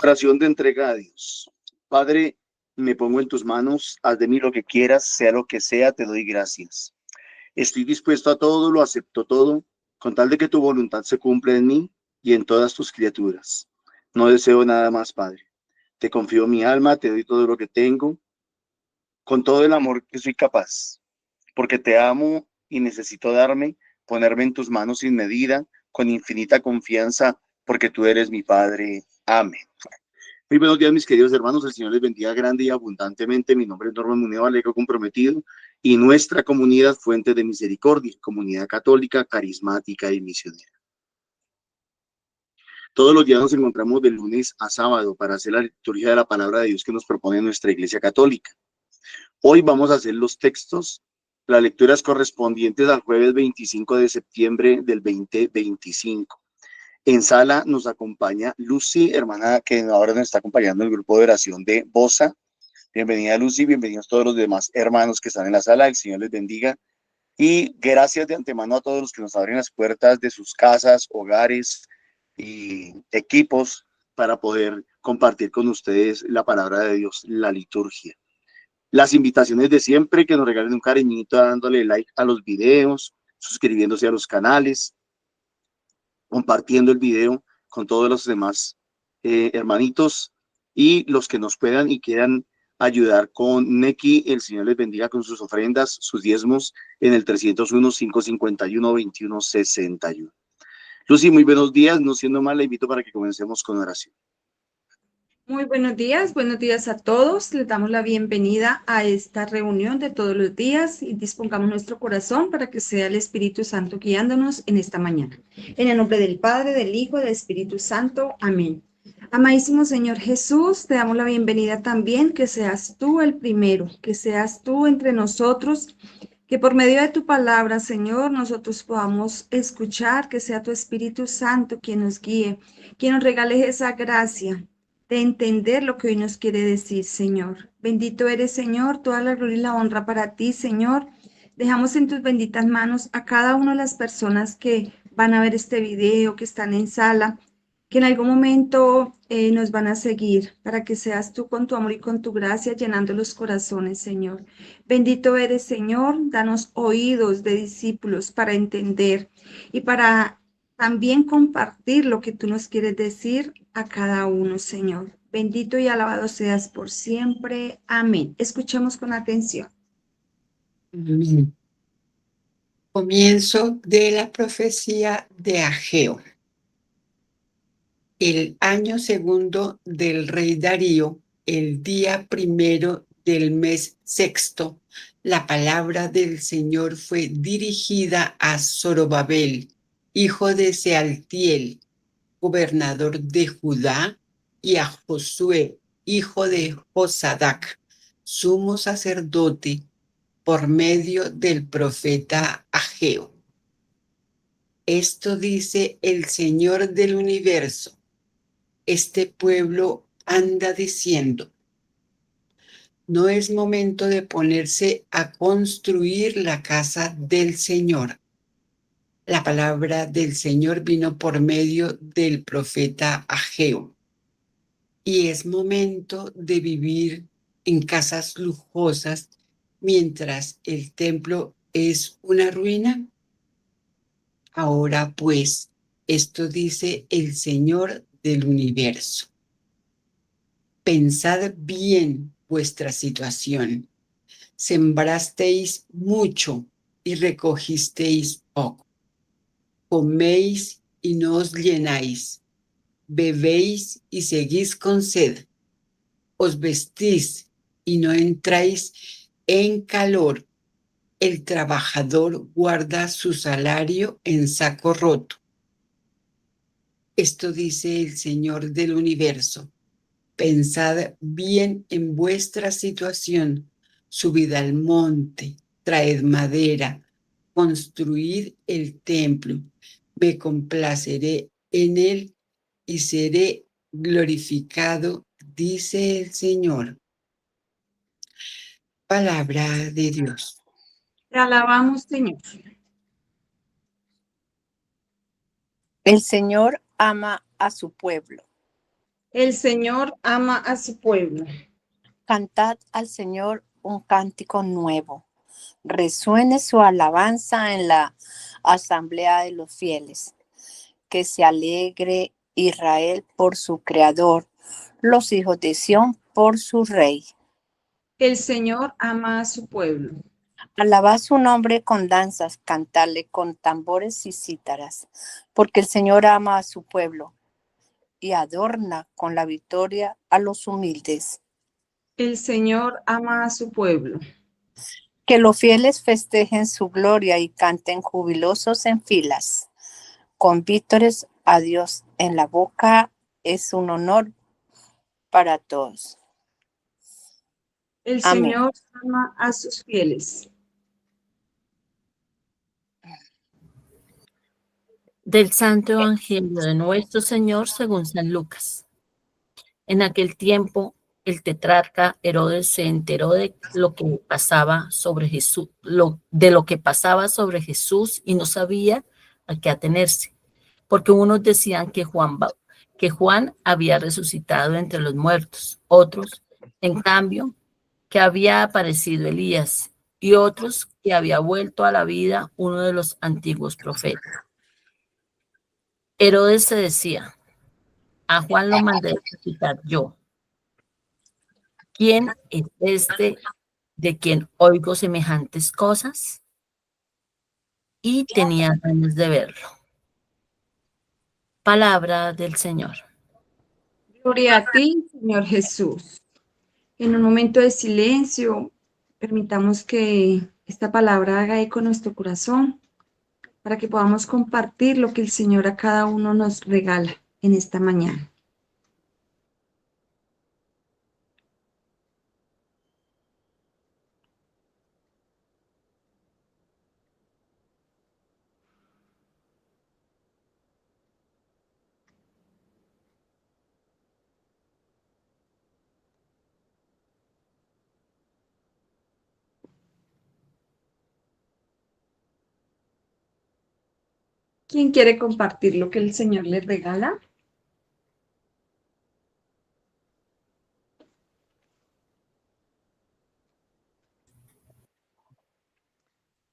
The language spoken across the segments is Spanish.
Oración de entrega a Dios. Padre, me pongo en tus manos, haz de mí lo que quieras, sea lo que sea, te doy gracias. Estoy dispuesto a todo, lo acepto todo, con tal de que tu voluntad se cumpla en mí y en todas tus criaturas. No deseo nada más, Padre. Te confío mi alma, te doy todo lo que tengo, con todo el amor que soy capaz, porque te amo y necesito ponerme en tus manos sin medida, con infinita confianza, porque tú eres mi Padre. Amén. Muy buenos días, mis queridos hermanos. El Señor les bendiga grande y abundantemente. Mi nombre es Norman Muneo, alegre comprometido, y nuestra comunidad Fuente de Misericordia, comunidad católica, carismática y misionera. Todos los días nos encontramos de lunes a sábado para hacer la liturgia de la palabra de Dios que nos propone nuestra Iglesia Católica. Hoy vamos a hacer los textos, las lecturas correspondientes al jueves 25 de septiembre del 2025. En sala nos acompaña Lucy, hermana que ahora nos está acompañando en el grupo de oración de Bosa. Bienvenida Lucy, bienvenidos todos los demás hermanos que están en la sala, el Señor les bendiga. Y gracias de antemano a todos los que nos abren las puertas de sus casas, hogares y equipos para poder compartir con ustedes la palabra de Dios, la liturgia. Las invitaciones de siempre, que nos regalen un cariñito dándole like a los videos, suscribiéndose a los canales, compartiendo el video con todos los demás hermanitos y los que nos puedan y quieran ayudar con Neki. El Señor les bendiga con sus ofrendas, sus diezmos en el 301-551-2161. Lucy, muy buenos días. No siendo más, la invito para que comencemos con oración. Muy buenos días a todos. Les damos la bienvenida a esta reunión de todos los días y dispongamos nuestro corazón para que sea el Espíritu Santo guiándonos en esta mañana. En el nombre del Padre, del Hijo, del Espíritu Santo. Amén. Amadísimo Señor Jesús, te damos la bienvenida también, que seas tú el primero, que seas tú entre nosotros, que por medio de tu palabra, Señor, nosotros podamos escuchar, que sea tu Espíritu Santo quien nos guíe, quien nos regale esa gracia de entender lo que hoy nos quiere decir, Señor. Bendito eres, Señor, toda la gloria y la honra para ti, Señor. Dejamos en tus benditas manos a cada una de las personas que van a ver este video, que están en sala, que en algún momento nos van a seguir, para que seas tú con tu amor y con tu gracia llenando los corazones, Señor. Bendito eres, Señor. Danos oídos de discípulos para entender y para también compartir lo que tú nos quieres decir a cada uno, Señor. Bendito y alabado seas por siempre. Amén. Escuchemos con atención. Amén. Comienzo de la profecía de Ageo. El año segundo del rey Darío, el día primero del mes sexto, la palabra del Señor fue dirigida a Zorobabel, hijo de Sealtiel, gobernador de Judá, y a Josué, hijo de Josadac, sumo sacerdote, por medio del profeta Ageo. Esto dice el Señor del universo. Este pueblo anda diciendo: no es momento de ponerse a construir la casa del Señor. La palabra del Señor vino por medio del profeta Ageo. Y es momento de vivir en casas lujosas mientras el templo es una ruina. Ahora pues, esto dice el Señor del universo. Pensad bien vuestra situación. Sembrasteis mucho y recogisteis poco. Coméis y no os llenáis. Bebéis y seguís con sed. Os vestís y no entráis en calor. El trabajador guarda su salario en saco roto. Esto dice el Señor del universo. Pensad bien en vuestra situación. Subid al monte, traed madera, construid el templo. Me complaceré en él y seré glorificado, dice el Señor. Palabra de Dios. Te alabamos, Señor. El Señor ama a su pueblo. El Señor ama a su pueblo. Cantad al Señor un cántico nuevo. Resuene su alabanza en la asamblea de los fieles. Que se alegre Israel por su Creador, los hijos de Sión por su Rey. El Señor ama a su pueblo. Alabad su nombre con danzas, cantarle con tambores y cítaras, porque el Señor ama a su pueblo y adorna con la victoria a los humildes. El Señor ama a su pueblo. Que los fieles festejen su gloria y canten jubilosos en filas. Con vítores a Dios en la boca es un honor para todos. El Amén. Señor ama a sus fieles. Del Santo Evangelio de nuestro Señor según San Lucas. En aquel tiempo, el tetrarca Herodes se enteró de lo que pasaba sobre Jesús, de lo que pasaba sobre Jesús y no sabía a qué atenerse, porque unos decían que Juan había resucitado entre los muertos, otros, en cambio, que había aparecido Elías, y otros que había vuelto a la vida uno de los antiguos profetas. Herodes se decía: a Juan lo mandé resucitar yo. ¿Quién es este de quien oigo semejantes cosas? Y tenía ganas de verlo. Palabra del Señor. Gloria a ti, Señor Jesús. En un momento de silencio, permitamos que esta palabra haga eco en nuestro corazón para que podamos compartir lo que el Señor a cada uno nos regala en esta mañana. ¿Quién quiere compartir lo que el Señor les regala?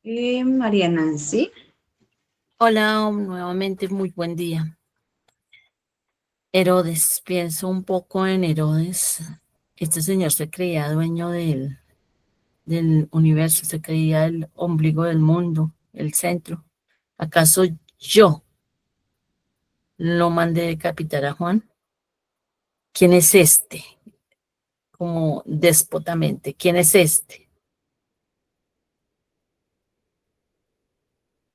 María Nancy. Hola, nuevamente muy buen día. Herodes, pienso un poco en Herodes. Este señor se creía dueño del universo, se creía el ombligo del mundo, el centro. ¿Acaso yo lo mandé decapitar a Juan? ¿Quién es este? Como déspotamente, ¿quién es este?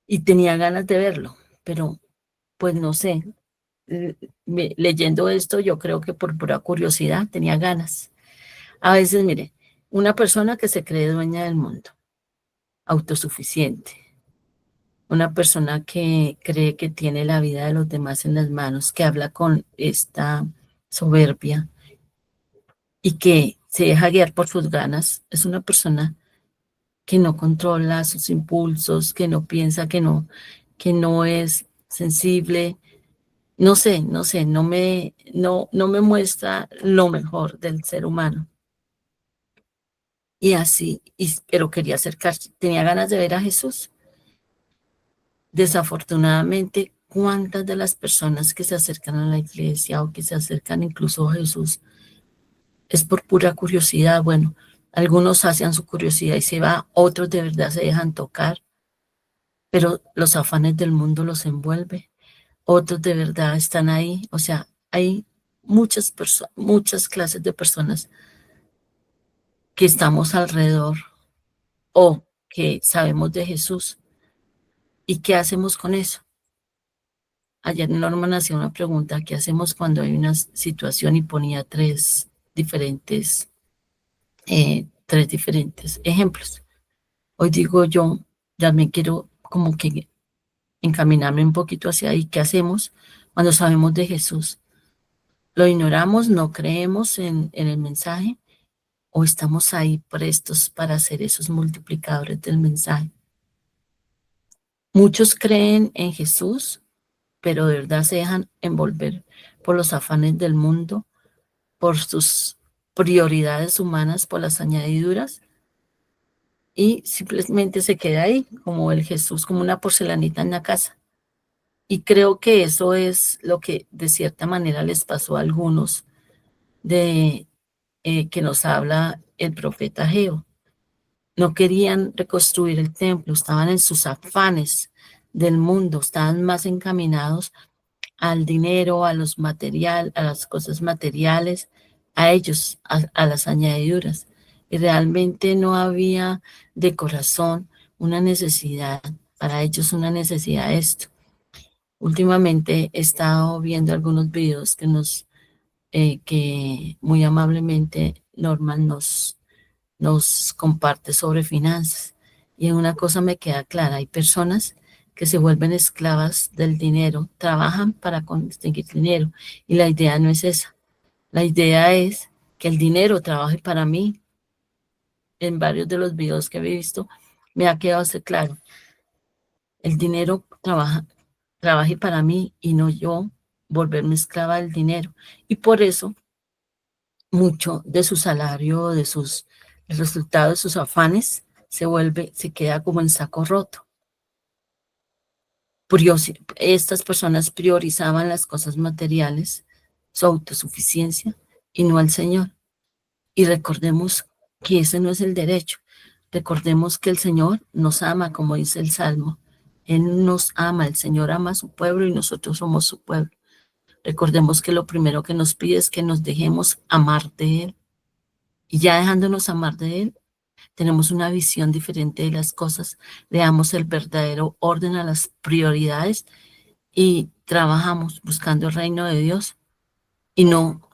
Y tenía ganas de verlo, pero pues no sé, leyendo esto yo creo que por pura curiosidad tenía ganas. A veces, mire, una persona que se cree dueña del mundo, autosuficiente, una persona que cree que tiene la vida de los demás en las manos, que habla con esta soberbia y que se deja guiar por sus ganas, es una persona que no controla sus impulsos, que no piensa, que no es sensible. No sé, no me muestra lo mejor del ser humano. Y así, pero quería acercarse, tenía ganas de ver a Jesús. Desafortunadamente, ¿cuántas de las personas que se acercan a la iglesia o que se acercan incluso a Jesús es por pura curiosidad? Bueno, algunos sacian su curiosidad y se va, otros de verdad se dejan tocar, pero los afanes del mundo los envuelve. Otros de verdad están ahí, o sea, hay muchas clases de personas que estamos alrededor o que sabemos de Jesús. ¿Y qué hacemos con eso? Ayer Norman hacía una pregunta: ¿qué hacemos cuando hay una situación? Y ponía tres diferentes ejemplos. Hoy digo yo, ya me quiero como que encaminarme un poquito hacia ahí. ¿Qué hacemos cuando sabemos de Jesús? ¿Lo ignoramos? ¿No creemos en el mensaje? ¿O estamos ahí prestos para ser esos multiplicadores del mensaje? Muchos creen en Jesús, pero de verdad se dejan envolver por los afanes del mundo por sus prioridades humanas, por las añadiduras, y simplemente se queda ahí, como el Jesús, como una porcelanita en la casa. Y creo que eso es lo que de cierta manera les pasó a algunos de que nos habla el profeta Ageo. No querían reconstruir el templo, estaban en sus afanes del mundo, estaban más encaminados al dinero, a los a las cosas materiales, a ellos, a las añadiduras. Y realmente no había de corazón una necesidad, para ellos una necesidad esto. Últimamente he estado viendo algunos videos que muy amablemente Norman nos comparte sobre finanzas. Y una cosa me queda clara, hay personas que se vuelven esclavas del dinero, trabajan para conseguir dinero, y la idea no es esa. La idea es que el dinero trabaje para mí. En varios de los videos que he visto me ha quedado así claro. El dinero trabaje para mí y no yo volverme esclava del dinero. Y por eso mucho de su salario, el resultado de sus afanes, se queda como en saco roto. Estas personas priorizaban las cosas materiales, su autosuficiencia, y no al Señor. Y recordemos que ese no es el derecho. Recordemos que el Señor nos ama, como dice el Salmo. Él nos ama, el Señor ama a su pueblo y nosotros somos su pueblo. Recordemos que lo primero que nos pide es que nos dejemos amar de Él. Y ya dejándonos amar de Él, tenemos una visión diferente de las cosas, le damos el verdadero orden a las prioridades y trabajamos buscando el reino de Dios y no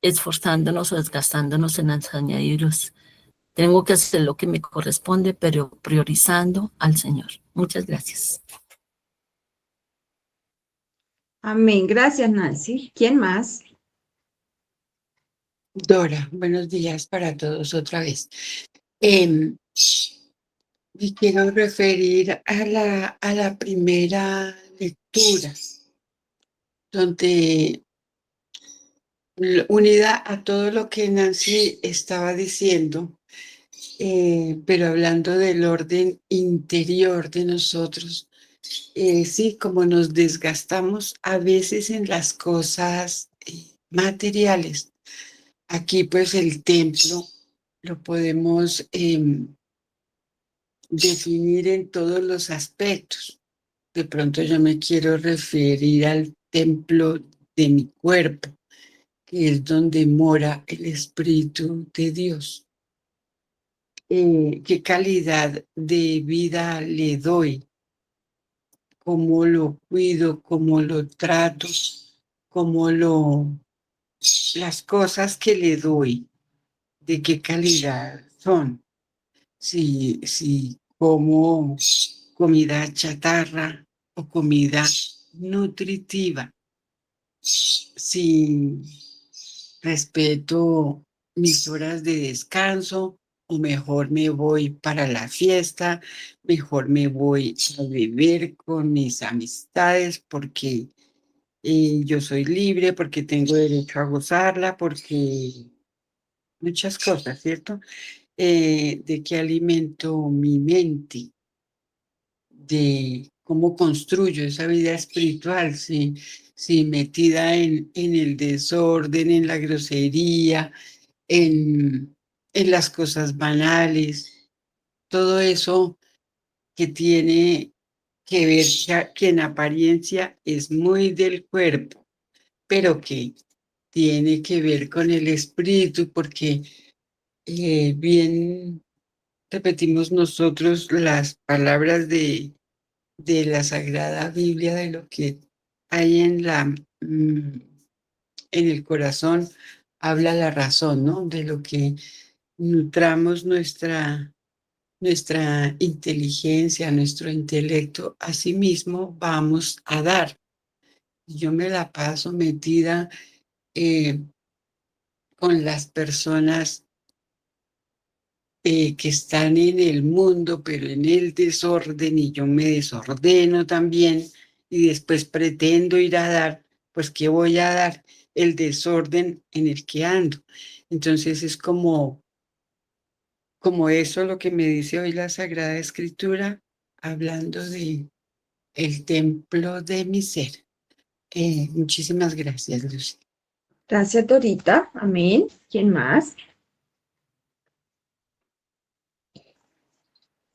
esforzándonos o desgastándonos en las añadiduras. Tengo que hacer lo que me corresponde, pero priorizando al Señor. Muchas gracias. Amén. Gracias, Nancy. ¿Quién más? Dora, buenos días para todos otra vez. Me quiero referir a la primera lectura, donde unida a todo lo que Nancy estaba diciendo, pero hablando del orden interior de nosotros, sí, como nos desgastamos a veces en las cosas materiales. Aquí pues el templo lo podemos definir en todos los aspectos. De pronto yo me quiero referir al templo de mi cuerpo, que es donde mora el Espíritu de Dios. ¿Qué calidad de vida le doy? ¿Cómo lo cuido? ¿Cómo lo trato? Las cosas que le doy, ¿de qué calidad son? Si como comida chatarra o comida nutritiva, si respeto mis horas de descanso, o mejor me voy para la fiesta, mejor me voy a beber con mis amistades porque yo soy libre, porque tengo derecho a gozarla, porque muchas cosas, ¿cierto? De qué alimento mi mente, de cómo construyo esa vida espiritual, si metida en el desorden, en la grosería, en las cosas banales, todo eso que tiene que ver que en apariencia es muy del cuerpo, pero que tiene que ver con el espíritu, porque bien repetimos nosotros las palabras de la Sagrada Biblia, de lo que hay en el corazón, habla la razón, ¿no? De lo que nutramos nuestra inteligencia, nuestro intelecto, asimismo vamos a dar. Yo me la paso metida con las personas que están en el mundo, pero en el desorden, y yo me desordeno también, y después pretendo ir a dar, pues ¿qué voy a dar? el desorden en el que ando. Entonces es como eso lo que me dice hoy la Sagrada Escritura, hablando de el templo de mi ser. Muchísimas gracias, Lucy. Gracias, Dorita. Amén. ¿Quién más?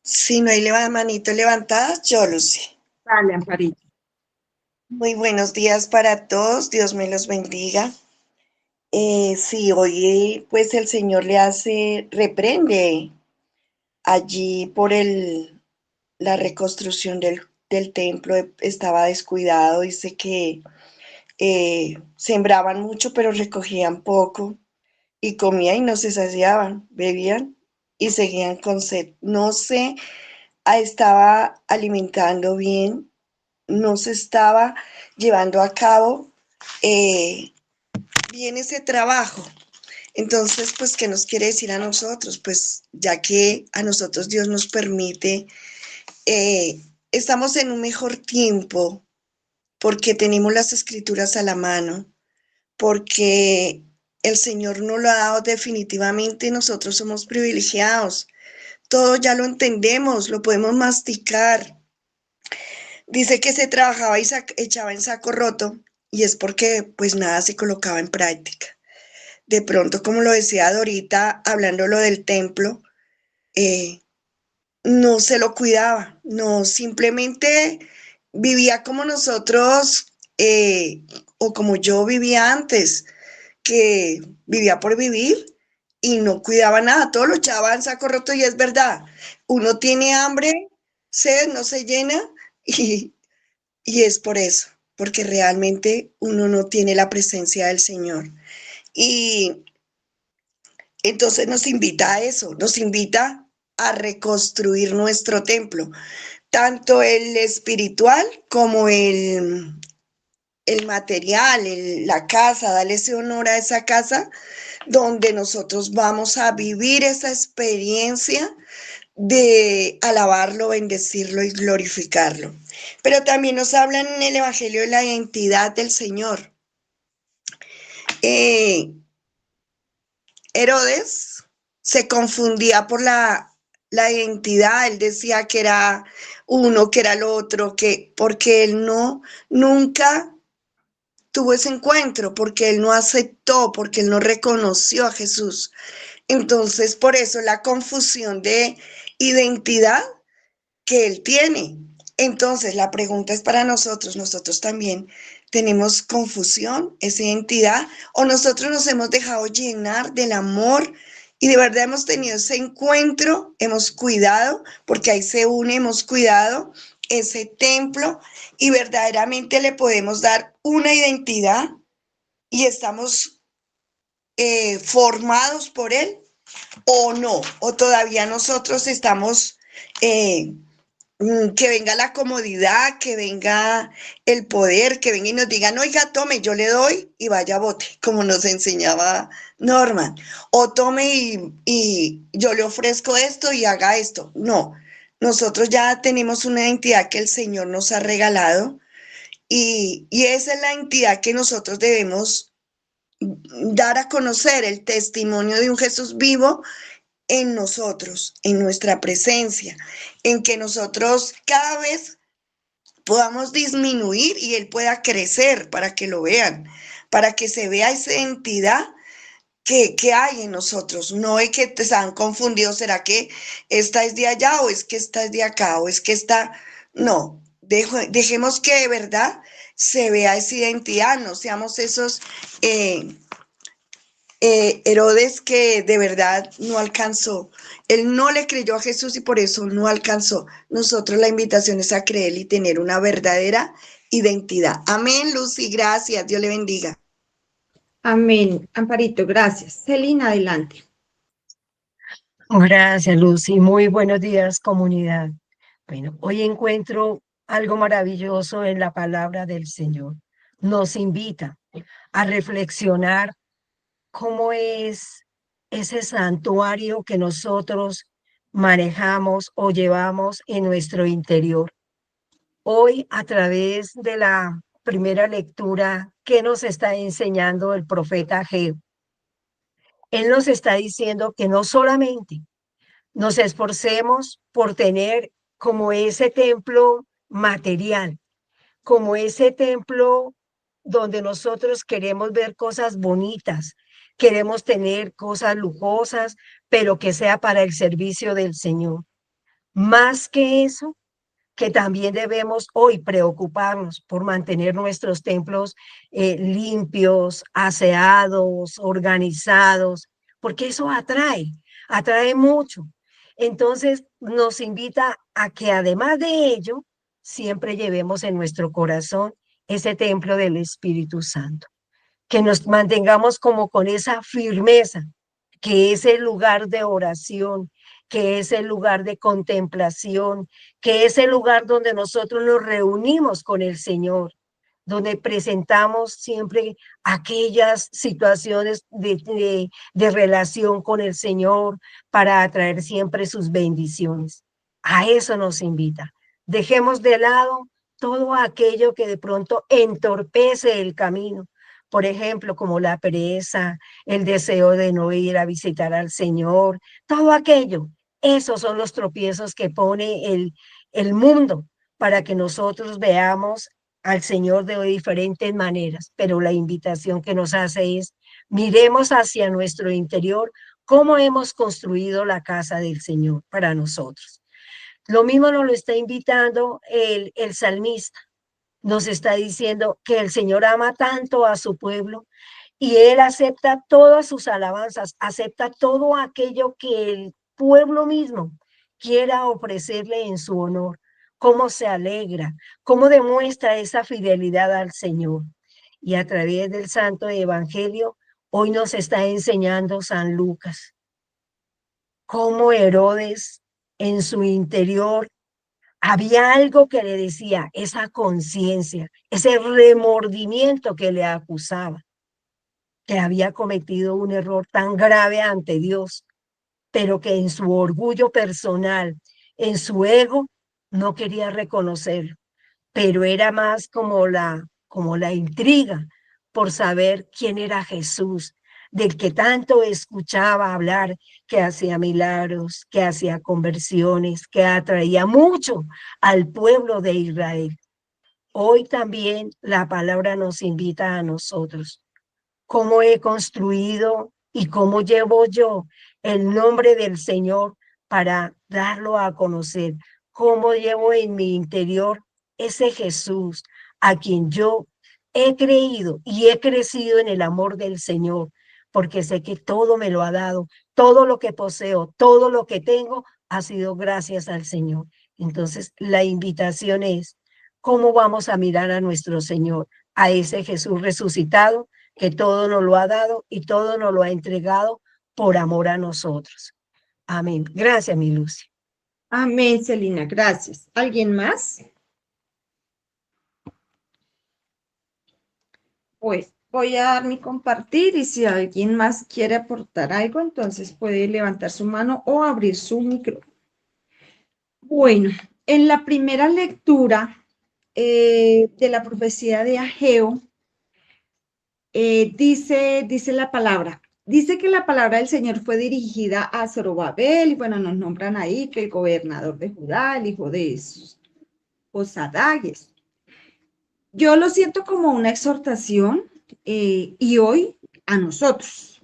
Si no hay manitos levantadas, yo, Lucy. Dale, Amparito. Muy buenos días para todos, Dios me los bendiga. Sí, hoy pues el Señor reprende allí por la reconstrucción del templo, estaba descuidado, dice que sembraban mucho pero recogían poco y comían y no se saciaban, bebían y seguían con sed. No se estaba alimentando bien, no se estaba llevando a cabo bien ese trabajo. Entonces, pues, ¿qué nos quiere decir a nosotros? Pues, ya que a nosotros Dios nos permite, estamos en un mejor tiempo porque tenemos las escrituras a la mano, porque el Señor nos lo ha dado definitivamente, nosotros somos privilegiados. Todo ya lo entendemos, lo podemos masticar. Dice que se trabajaba y echaba en saco roto, y es porque pues nada se colocaba en práctica. De pronto, como lo decía Dorita, hablando lo del templo, no se lo cuidaba, no, simplemente vivía como nosotros o como yo vivía antes, que vivía por vivir y no cuidaba nada, todo lo echaba en saco roto y es verdad, uno tiene hambre, sed, no se llena y, y es por eso, porque realmente uno no tiene la presencia del Señor. Y entonces nos invita a eso, nos invita a reconstruir nuestro templo, tanto el espiritual como el material, la casa, darle ese honor a esa casa donde nosotros vamos a vivir esa experiencia de alabarlo, bendecirlo y glorificarlo. Pero también nos hablan en el Evangelio de la identidad del Señor. Herodes se confundía por la identidad, él decía que era uno, que era el otro, porque él nunca tuvo ese encuentro, porque él no aceptó, porque él no reconoció a Jesús. Entonces, por eso la confusión de identidad que él tiene. Entonces, la pregunta es para nosotros también tenemos confusión, esa identidad, o nosotros nos hemos dejado llenar del amor y de verdad hemos tenido ese encuentro, hemos cuidado, porque ahí se une, hemos cuidado ese templo y verdaderamente le podemos dar una identidad y estamos formados por él o no, o todavía nosotros estamos que venga la comodidad, que venga el poder, que venga y nos digan, oiga, tome, yo le doy y vaya a bote, como nos enseñaba Norman. O tome y yo le ofrezco esto y haga esto. No, nosotros ya tenemos una identidad que el Señor nos ha regalado y esa es la identidad que nosotros debemos dar a conocer, el testimonio de un Jesús vivo en nosotros, en nuestra presencia, en que nosotros cada vez podamos disminuir y Él pueda crecer para que lo vean, para que se vea esa entidad que hay en nosotros. No es que se han confundido, ¿será que esta es de allá o es que esta es de acá o es que esta? No, dejemos que de verdad se vea esa identidad, no seamos esos Herodes que de verdad no alcanzó. Él no le creyó a Jesús y por eso no alcanzó. Nosotros la invitación es a creer y tener una verdadera identidad. Amén, Lucy, gracias. Dios le bendiga. Amén. Amparito, gracias. Celina, adelante. Gracias, Lucy. Muy buenos días, comunidad. Bueno, hoy encuentro algo maravilloso en la palabra del Señor. Nos invita a reflexionar cómo es ese santuario que nosotros manejamos o llevamos en nuestro interior. Hoy, a través de la primera lectura ¿qué nos está enseñando el profeta Ageo? Él nos está diciendo que no solamente nos esforcemos por tener como ese templo material, como ese templo donde nosotros queremos ver cosas bonitas, queremos tener cosas lujosas, pero que sea para el servicio del Señor. Más que eso, que también debemos hoy preocuparnos por mantener nuestros templos limpios, aseados, organizados, porque eso atrae mucho. Entonces nos invita a que además de ello, siempre llevemos en nuestro corazón ese templo del Espíritu Santo, que nos mantengamos como con esa firmeza, que es el lugar de oración, que es el lugar de contemplación, que es el lugar donde nosotros nos reunimos con el Señor, donde presentamos siempre aquellas situaciones de relación con el Señor para atraer siempre sus bendiciones. A eso nos invita. Dejemos de lado todo aquello que de pronto entorpece el camino. Por ejemplo, como la pereza, el deseo de no ir a visitar al Señor, todo aquello. Esos son los tropiezos que pone el mundo para que nosotros veamos al Señor de diferentes maneras, pero la invitación que nos hace es, miremos hacia nuestro interior cómo hemos construido la casa del Señor para nosotros. Lo mismo nos lo está invitando el salmista. Nos está diciendo que el Señor ama tanto a su pueblo y Él acepta todas sus alabanzas, acepta todo aquello que el pueblo mismo quiera ofrecerle en su honor, cómo se alegra, cómo demuestra esa fidelidad al Señor. Y a través del Santo Evangelio, hoy nos está enseñando San Lucas, cómo Herodes en su interior había algo que le decía, esa conciencia, ese remordimiento que le acusaba, que había cometido un error tan grave ante Dios, pero que en su orgullo personal, en su ego, no quería reconocerlo, pero era más como la intriga por saber quién era Jesús, del que tanto escuchaba hablar, que hacía milagros, que hacía conversiones, que atraía mucho al pueblo de Israel. Hoy también la palabra nos invita a nosotros. ¿Cómo he construido y cómo llevo yo el nombre del Señor para darlo a conocer? ¿Cómo llevo en mi interior ese Jesús a quien yo he creído y he crecido en el amor del Señor? Porque sé que todo me lo ha dado, todo lo que poseo, todo lo que tengo ha sido gracias al Señor. Entonces, la invitación es, ¿cómo vamos a mirar a nuestro Señor, a ese Jesús resucitado, que todo nos lo ha dado y todo nos lo ha entregado por amor a nosotros? Amén. Gracias, mi Lucy. Amén, Celina, gracias. ¿Alguien más? Pues voy a dar mi compartir y si alguien más quiere aportar algo, entonces puede levantar su mano o abrir su micrófono. Bueno, en la primera lectura de la profecía de Ageo, dice la palabra. Dice que la palabra del Señor fue dirigida a Zorobabel, y bueno, nos nombran ahí que el gobernador de Judá, el hijo de Josadaques. Yo lo siento como una exhortación y hoy a nosotros,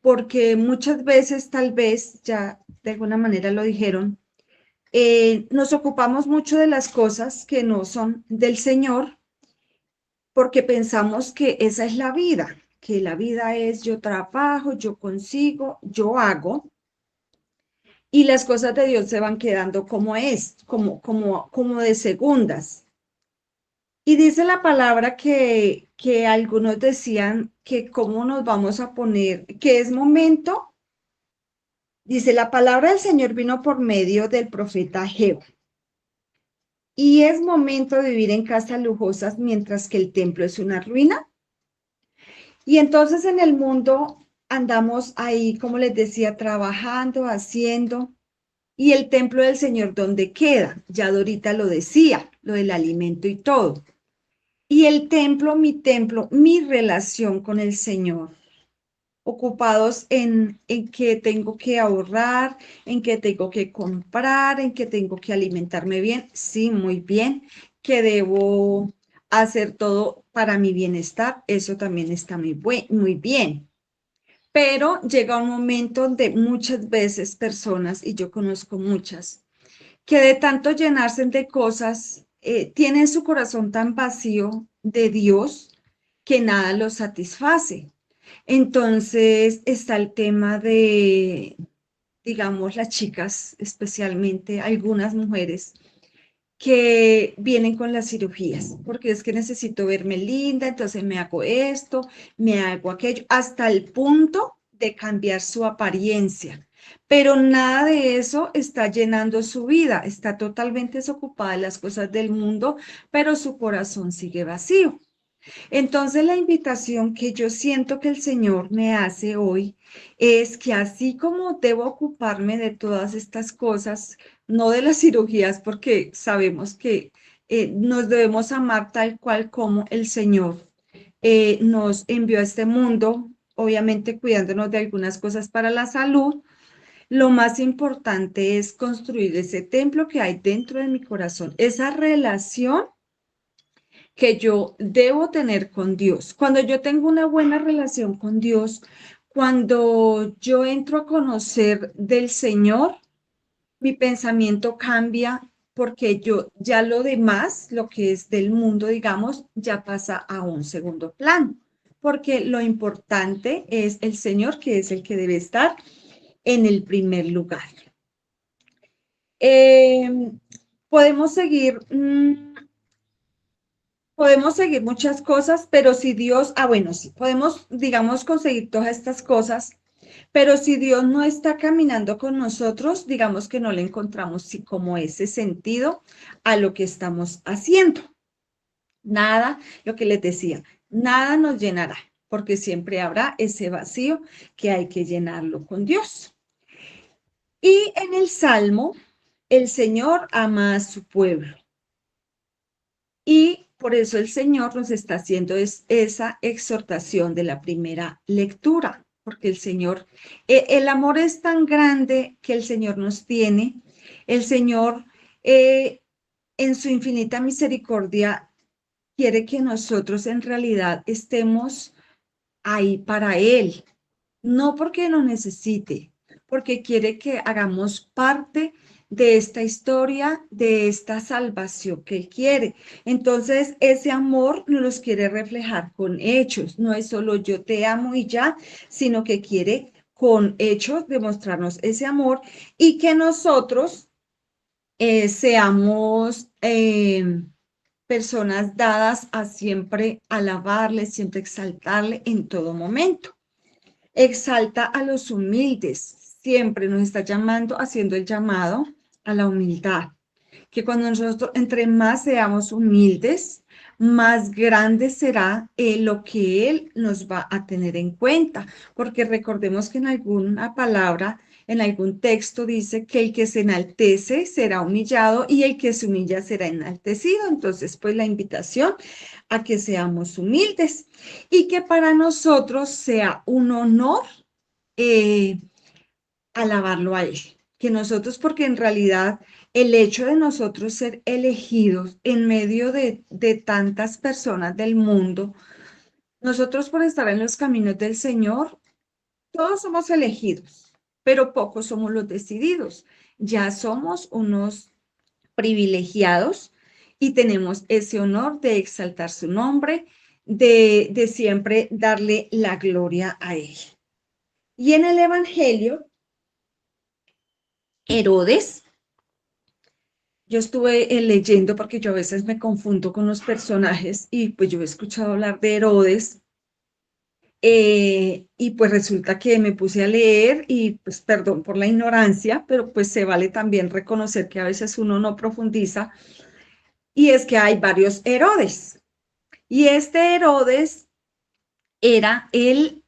porque muchas veces, tal vez, ya de alguna manera lo dijeron, nos ocupamos mucho de las cosas que no son del Señor, porque pensamos que esa es la vida, que la vida es yo trabajo, yo consigo, yo hago, y las cosas de Dios se van quedando como de segundas. Y dice la palabra que algunos decían que cómo nos vamos a poner, que es momento, dice la palabra del Señor vino por medio del profeta Ageo. Y es momento de vivir en casas lujosas mientras que el templo es una ruina. Y entonces en el mundo andamos ahí, como les decía, trabajando, haciendo. Y el templo del Señor, ¿dónde queda? Ya Dorita lo decía, lo del alimento y todo. Y el templo, mi relación con el Señor, ocupados en que tengo que ahorrar, en que tengo que comprar, en que tengo que alimentarme bien, sí, muy bien, que debo hacer todo para mi bienestar, eso también está muy bien. Pero llega un momento donde muchas veces personas, y yo conozco muchas, que de tanto llenarse de cosas, tienen su corazón tan vacío de Dios que nada los satisface. Entonces está el tema de, digamos, las chicas, especialmente algunas mujeres que vienen con las cirugías, porque es que necesito verme linda, entonces me hago esto, me hago aquello, hasta el punto de cambiar su apariencia. Pero nada de eso está llenando su vida, está totalmente desocupada de las cosas del mundo, pero su corazón sigue vacío. Entonces la invitación que yo siento que el Señor me hace hoy es que así como debo ocuparme de todas estas cosas, no de las cirugías, porque sabemos que nos debemos amar tal cual como el Señor nos envió a este mundo, obviamente cuidándonos de algunas cosas para la salud. Lo más importante es construir ese templo que hay dentro de mi corazón, esa relación que yo debo tener con Dios. Cuando yo tengo una buena relación con Dios, cuando yo entro a conocer del Señor, mi pensamiento cambia porque yo ya lo demás, lo que es del mundo, digamos, ya pasa a un segundo plano, porque lo importante es el Señor, que es el que debe estar en el primer lugar. Eh, podemos seguir. Podemos seguir muchas cosas, pero si Dios, bueno, sí, podemos, digamos, conseguir todas estas cosas, pero si Dios no está caminando con nosotros, digamos que no le encontramos sí, como ese sentido a lo que estamos haciendo. Nada, lo que les decía, nada nos llenará, porque siempre habrá ese vacío que hay que llenarlo con Dios. Y en el Salmo, el Señor ama a su pueblo. Y por eso el Señor nos está haciendo esa exhortación de la primera lectura, porque el Señor, el amor es tan grande que el Señor nos tiene. El Señor, en su infinita misericordia, quiere que nosotros en realidad estemos ahí para Él, no porque nos necesite, porque quiere que hagamos parte de esta historia, de esta salvación que Él quiere. Entonces, ese amor nos los quiere reflejar con hechos. No es solo yo te amo y ya, sino que quiere con hechos demostrarnos ese amor y que nosotros seamos personas dadas a siempre alabarle, siempre exaltarle en todo momento. Exalta a los humildes, siempre nos está llamando, haciendo el llamado a la humildad, que cuando nosotros entre más seamos humildes, más grande será lo que Él nos va a tener en cuenta, porque recordemos que en alguna palabra, en algún texto dice que el que se enaltece será humillado y el que se humilla será enaltecido. Entonces, pues la invitación a que seamos humildes y que para nosotros sea un honor alabarlo a Él. Que nosotros, porque en realidad el hecho de nosotros ser elegidos en medio de tantas personas del mundo, nosotros por estar en los caminos del Señor, todos somos elegidos, pero pocos somos los decididos. Ya somos unos privilegiados y tenemos ese honor de exaltar su nombre, de siempre darle la gloria a Él. Y en el Evangelio, Herodes, yo estuve leyendo porque yo a veces me confundo con los personajes y pues yo he escuchado hablar de Herodes y pues resulta que me puse a leer y pues perdón por la ignorancia, pero pues se vale también reconocer que a veces uno no profundiza y es que hay varios Herodes y este Herodes era el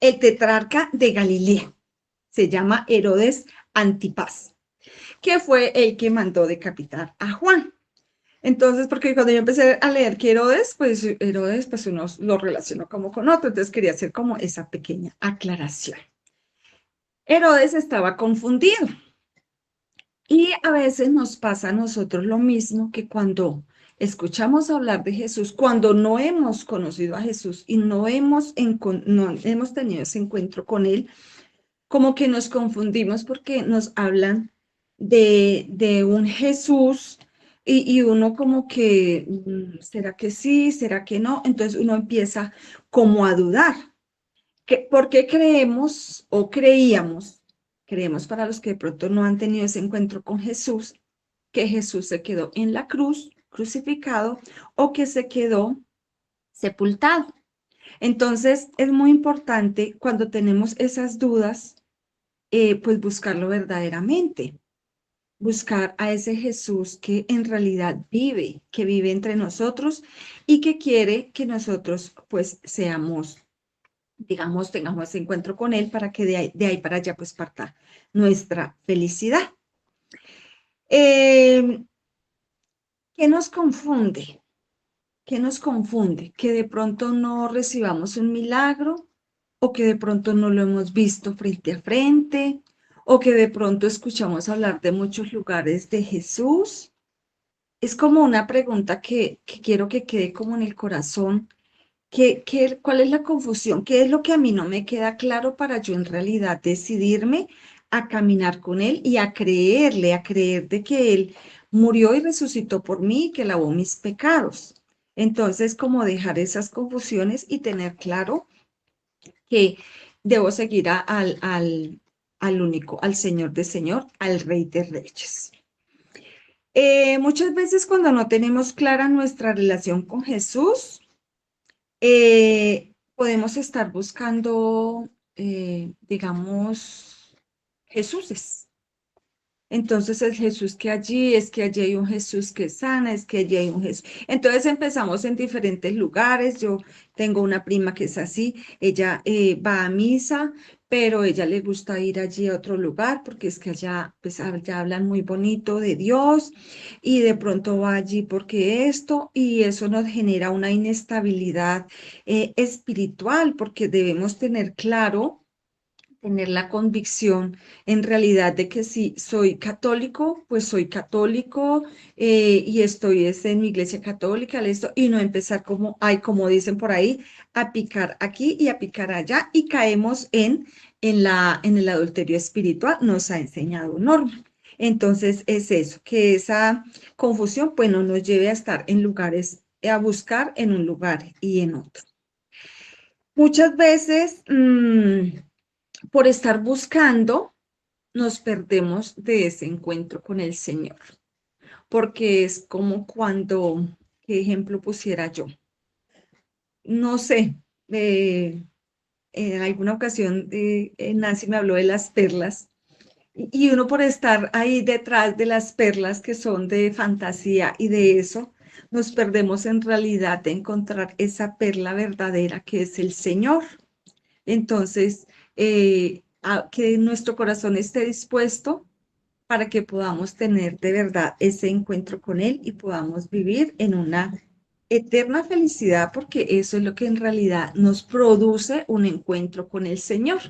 tetrarca de Galilea, se llama Herodes Antipas, que fue el que mandó decapitar a Juan. Entonces, porque cuando yo empecé a leer que Herodes, pues uno lo relacionó como con otro, entonces quería hacer como esa pequeña aclaración. Herodes estaba confundido y a veces nos pasa a nosotros lo mismo que cuando escuchamos hablar de Jesús, cuando no hemos conocido a Jesús y no hemos tenido ese encuentro con él, como que nos confundimos porque nos hablan de un Jesús y uno como que, ¿será que sí? ¿Será que no? Entonces uno empieza como a dudar. ¿Por qué creemos o creemos para los que de pronto no han tenido ese encuentro con Jesús, que Jesús se quedó en la cruz, crucificado, o que se quedó sepultado? Entonces es muy importante cuando tenemos esas dudas, pues buscarlo verdaderamente, buscar a ese Jesús que en realidad vive, que vive entre nosotros y que quiere que nosotros pues seamos, digamos, tengamos ese encuentro con Él para que de ahí para allá pues parta nuestra felicidad. ¿Qué nos confunde? ¿Qué nos confunde? Que de pronto no recibamos un milagro o que de pronto no lo hemos visto frente a frente o que de pronto escuchamos hablar de muchos lugares de Jesús. Es como una pregunta que quiero que quede como en el corazón. ¿Cuál es la confusión? ¿Qué es lo que a mí no me queda claro para yo en realidad decidirme a caminar con Él y a creerle, a creer de que Él murió y resucitó por mí y que lavó mis pecados? Entonces, como dejar esas confusiones y tener claro que debo seguir al único, al Señor de Señor, al Rey de Reyes. Muchas veces cuando no tenemos clara nuestra relación con Jesús, podemos estar buscando, digamos, Jesuses. Entonces el Jesús que allí, es que allí hay un Jesús que sana, es que allí hay un Jesús. Entonces empezamos en diferentes lugares. Yo tengo una prima que es así, ella va a misa, pero ella le gusta ir allí a otro lugar porque es que allá pues ya hablan muy bonito de Dios y de pronto va allí porque esto y eso nos genera una inestabilidad espiritual porque debemos tener claro, tener la convicción en realidad de que si soy católico, pues soy católico y estoy en mi iglesia católica, listo, y no empezar como, hay, como dicen por ahí, a picar aquí y a picar allá y caemos en el adulterio espiritual, nos ha enseñado Norma. Entonces es eso, que esa confusión pues no nos lleve a estar en lugares, a buscar en un lugar y en otro. Muchas veces, por estar buscando, nos perdemos de ese encuentro con el Señor, porque es como cuando, ¿qué ejemplo pusiera yo? No sé, en alguna ocasión Nancy me habló de las perlas y uno por estar ahí detrás de las perlas que son de fantasía y de eso, nos perdemos en realidad de encontrar esa perla verdadera que es el Señor. Entonces, que nuestro corazón esté dispuesto para que podamos tener de verdad ese encuentro con Él y podamos vivir en una eterna felicidad, porque eso es lo que en realidad nos produce un encuentro con el Señor,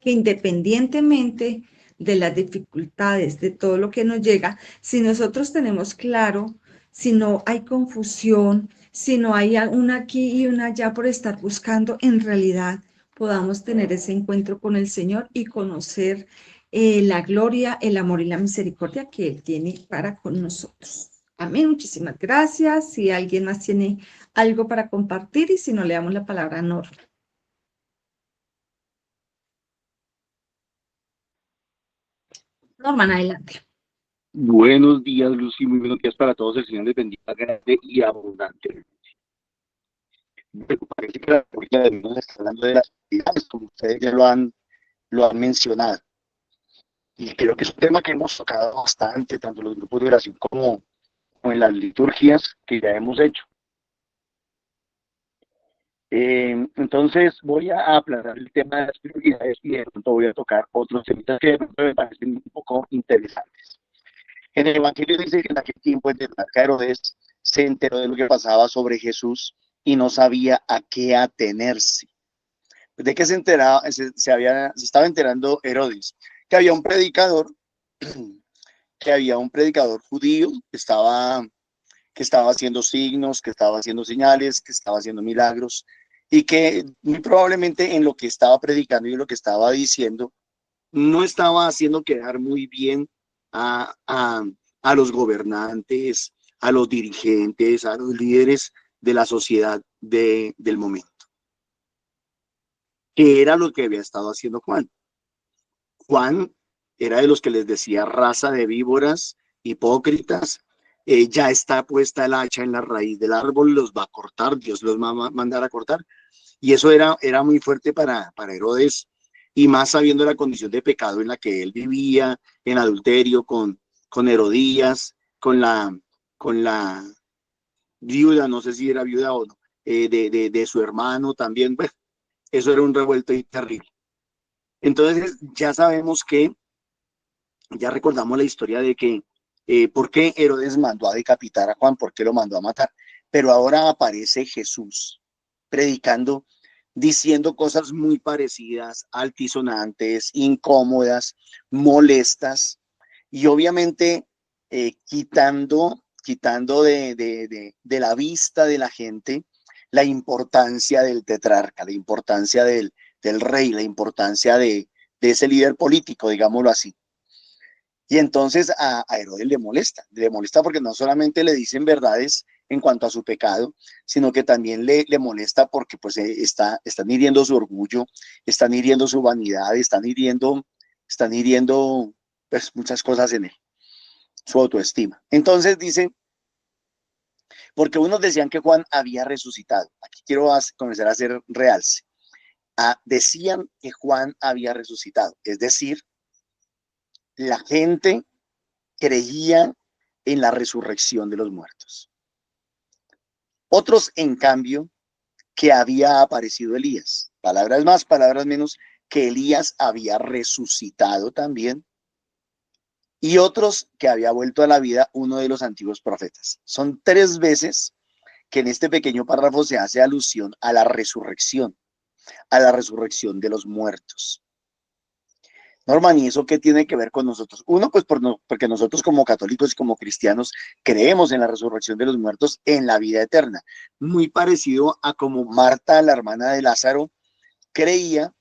que independientemente de las dificultades, de todo lo que nos llega, si nosotros tenemos claro, si no hay confusión, si no hay una aquí y una allá por estar buscando, en realidad podamos tener ese encuentro con el Señor y conocer la gloria, el amor y la misericordia que Él tiene para con nosotros. Amén, muchísimas gracias. Si alguien más tiene algo para compartir y si no, le damos la palabra a Norma. Norma, adelante. Buenos días, Lucy, muy buenos días para todos. El Señor les bendiga grande y abundante. Pero parece que la teoría de Dios está hablando de las prioridades, como ustedes ya lo han mencionado. Y creo que es un tema que hemos tocado bastante, tanto en los grupos de oración como en las liturgias que ya hemos hecho. Entonces voy a aplanar el tema de las prioridades y de pronto voy a tocar otros temas que de pronto me parecen un poco interesantes. En el Evangelio dice que en aquel tiempo el tetrarca Herodes se enteró de lo que pasaba sobre Jesús y no sabía a qué atenerse. ¿De qué se enteraba? Se estaba enterando Herodes, que había un predicador, judío que estaba haciendo signos, que estaba haciendo señales, que estaba haciendo milagros, y que muy probablemente en lo que estaba predicando y en lo que estaba diciendo, no estaba haciendo quedar muy bien a, a, a los gobernantes, a los dirigentes, a los líderes de la sociedad del momento, que era lo que había estado haciendo Juan. Juan era de los que les decía raza de víboras, hipócritas, ya está puesta el hacha en la raíz del árbol, los va a cortar, Dios los va a mandar a cortar. Y eso era muy fuerte para Herodes, y más sabiendo la condición de pecado en la que él vivía, en adulterio con Herodías, con la viuda, no sé si era viuda o no, de su hermano también. Bueno, eso era un revuelto y terrible. Entonces ya sabemos que, ya recordamos la historia de que, ¿por qué Herodes mandó a decapitar a Juan? ¿Por qué lo mandó a matar? Pero ahora aparece Jesús predicando, diciendo cosas muy parecidas, altisonantes, incómodas, molestas, y obviamente quitando de la vista de la gente la importancia del tetrarca, la importancia del rey, la importancia de ese líder político, digámoslo así. Y entonces a Herodes le molesta porque no solamente le dicen verdades en cuanto a su pecado, sino que también le molesta porque pues están hiriendo su orgullo, están hiriendo su vanidad, están hiriendo pues muchas cosas en él, su autoestima. Entonces dice, porque unos decían que Juan había resucitado. Aquí quiero comenzar a hacer realce. Decían que Juan había resucitado, es decir, la gente creía en la resurrección de los muertos. Otros, en cambio, que había aparecido Elías. Palabras más, palabras menos, que Elías había resucitado también. Y otros que había vuelto a la vida uno de los antiguos profetas. Son 3 veces que en este pequeño párrafo se hace alusión a la resurrección de los muertos. Norman, ¿y eso qué tiene que ver con nosotros? Uno, pues porque nosotros como católicos y como cristianos creemos en la resurrección de los muertos, en la vida eterna. Muy parecido a como Marta, la hermana de Lázaro, creía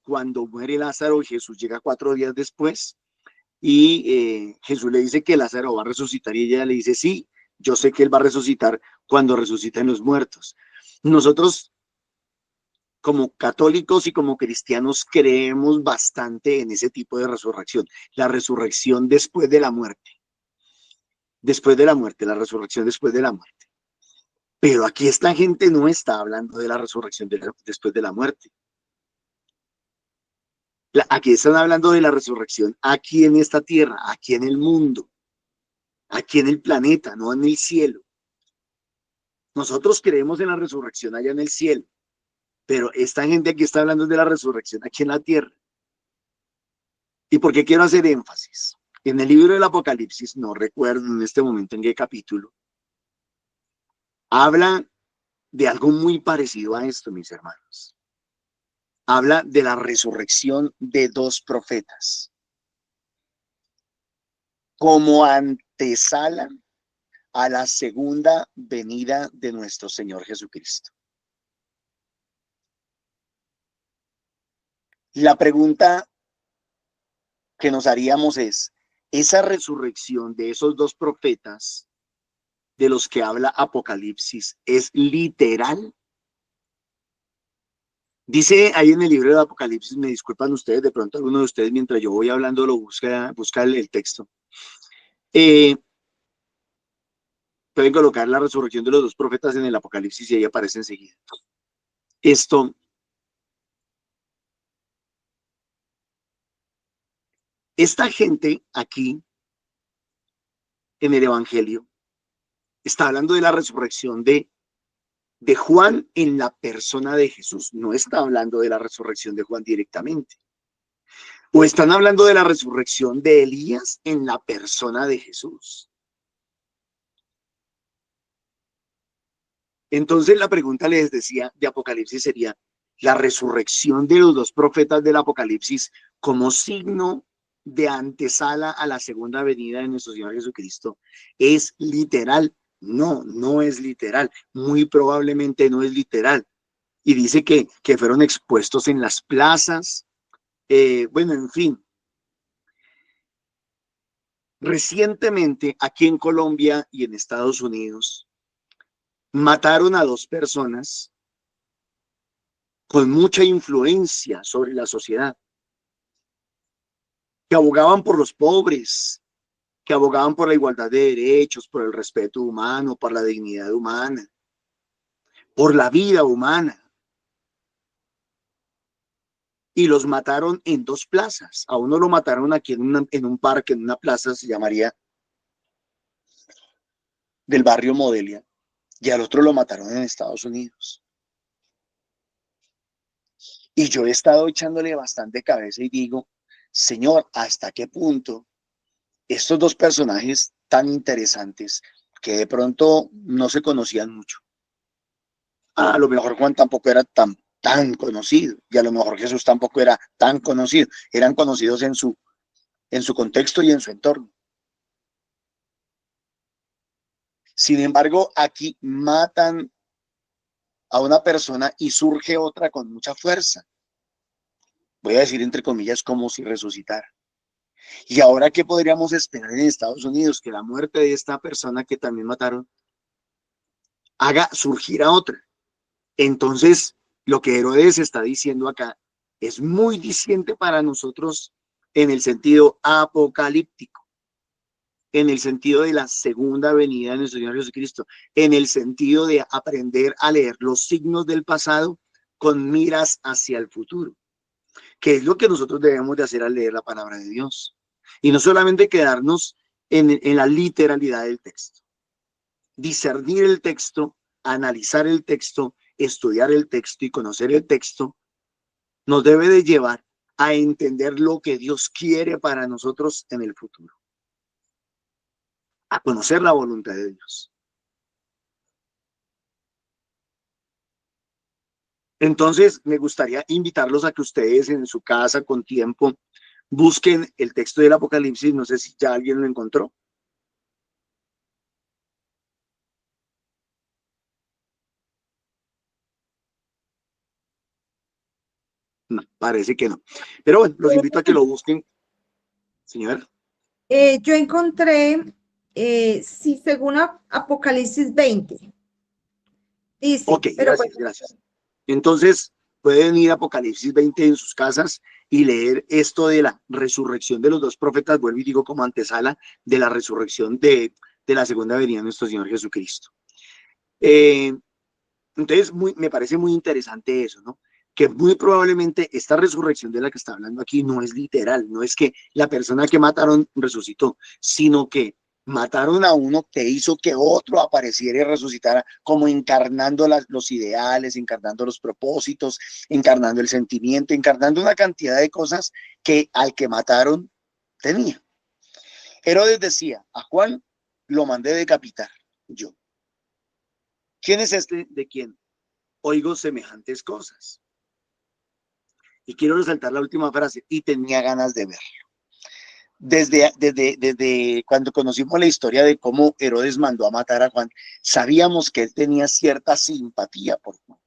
cuando muere Lázaro, Jesús llega 4 días después y Jesús le dice que Lázaro va a resucitar y ella le dice, sí, yo sé que él va a resucitar cuando resuciten los muertos. Nosotros como católicos y como cristianos creemos bastante en ese tipo de resurrección, la resurrección después de la muerte, la resurrección después de la muerte. Pero aquí esta gente no está hablando de la resurrección después de la muerte. Aquí están hablando de la resurrección aquí en esta tierra, aquí en el mundo, aquí en el planeta, no en el cielo. Nosotros creemos en la resurrección allá en el cielo, pero esta gente aquí está hablando de la resurrección aquí en la tierra. ¿Y por qué quiero hacer énfasis? En el libro del Apocalipsis, no recuerdo en este momento en qué capítulo, habla de algo muy parecido a esto, mis hermanos. Habla de la resurrección de 2 profetas como antesala a la segunda venida de nuestro Señor Jesucristo. La pregunta que nos haríamos es, ¿esa resurrección de esos 2 profetas de los que habla Apocalipsis es literal? Dice ahí en el libro de Apocalipsis, me disculpan ustedes, de pronto alguno de ustedes mientras yo voy hablando lo busca el texto. Pueden colocar la resurrección de los 2 profetas en el Apocalipsis y ahí aparece enseguida. Esta gente aquí en el Evangelio está hablando de la resurrección de Juan en la persona de Jesús. No está hablando de la resurrección de Juan directamente. O están hablando de la resurrección de Elías en la persona de Jesús. Entonces la pregunta, les decía, de Apocalipsis sería, la resurrección de los dos profetas del Apocalipsis como signo de antesala a la segunda venida de nuestro Señor Jesucristo, ¿es literal? No, no es literal. Muy probablemente no es literal. Y dice que fueron expuestos en las plazas. Bueno, en fin. Recientemente, aquí en Colombia y en Estados Unidos, mataron a dos personas con mucha influencia sobre la sociedad, que abogaban por los pobres, que abogaban por la igualdad de derechos, por el respeto humano, por la dignidad humana, por la vida humana. Y los mataron en dos plazas. A uno lo mataron aquí en un parque, en una plaza, se llamaría del barrio Modelia, y al otro lo mataron en Estados Unidos. Y yo he estado echándole bastante cabeza y digo, Señor, ¿hasta qué punto estos dos personajes tan interesantes que de pronto no se conocían mucho? A lo mejor Juan tampoco era tan conocido, y a lo mejor Jesús tampoco era tan conocido. Eran conocidos en su contexto y en su entorno. Sin embargo, aquí matan a una persona y surge otra con mucha fuerza. Voy a decir entre comillas, como si resucitara. ¿Y ahora qué podríamos esperar en Estados Unidos? Que la muerte de esta persona que también mataron haga surgir a otra. Entonces, lo que Herodes está diciendo acá es muy diciente para nosotros en el sentido apocalíptico, en el sentido de la segunda venida de nuestro Señor Jesucristo, en el sentido de aprender a leer los signos del pasado con miras hacia el futuro, que es lo que nosotros debemos de hacer al leer la palabra de Dios. Y no solamente quedarnos en la literalidad del texto. Discernir el texto, analizar el texto, estudiar el texto y conocer el texto nos debe de llevar a entender lo que Dios quiere para nosotros en el futuro. A conocer la voluntad de Dios. Entonces, me gustaría invitarlos a que ustedes en su casa con tiempo busquen el texto del Apocalipsis. No sé si ya alguien lo encontró. No, parece que no. Pero bueno, los invito a que lo busquen. Señora. Yo encontré, sí, según Apocalipsis 20. Dice, Ok, pero gracias, gracias. Entonces, pueden ir a Apocalipsis 20 en sus casas y leer esto de la resurrección de los dos profetas, vuelvo y digo como antesala de la resurrección de la segunda venida de nuestro Señor Jesucristo. Entonces, me parece muy interesante eso, ¿no? Que muy probablemente esta resurrección de la que está hablando aquí no es literal, no es que la persona que mataron resucitó, sino que mataron a uno que hizo que otro apareciera y resucitara, como encarnando los ideales, encarnando los propósitos, encarnando el sentimiento, encarnando una cantidad de cosas que al que mataron tenía. Herodes decía, a Juan lo mandé decapitar, yo. ¿Quién es este de quien oigo semejantes cosas? Y quiero resaltar la última frase, y tenía ganas de verlo. Desde cuando conocimos la historia de cómo Herodes mandó a matar a Juan, sabíamos que él tenía cierta simpatía por Juan.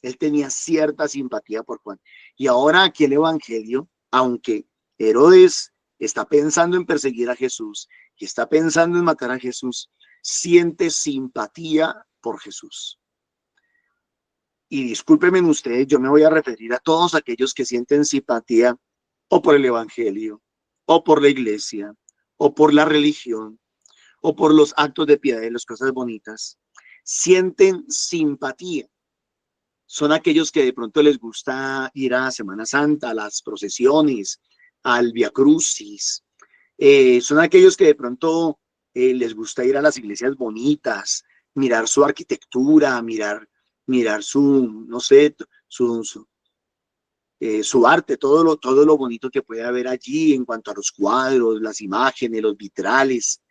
Él tenía cierta simpatía por Juan. Y ahora aquí el Evangelio, aunque Herodes está pensando en perseguir a Jesús y está pensando en matar a Jesús, siente simpatía por Jesús. Y discúlpenme ustedes, yo me voy a referir a todos aquellos que sienten simpatía o por el Evangelio, o por la iglesia, o por la religión, o por los actos de piedad y las cosas bonitas. Sienten simpatía. Son aquellos que de pronto les gusta ir a Semana Santa, a las procesiones, al Via Crucis. Son aquellos que de pronto les gusta ir a las iglesias bonitas, mirar su arquitectura, mirar su, no sé, su arte, todo lo bonito que puede haber allí en cuanto a los cuadros, las imágenes, los vitrales.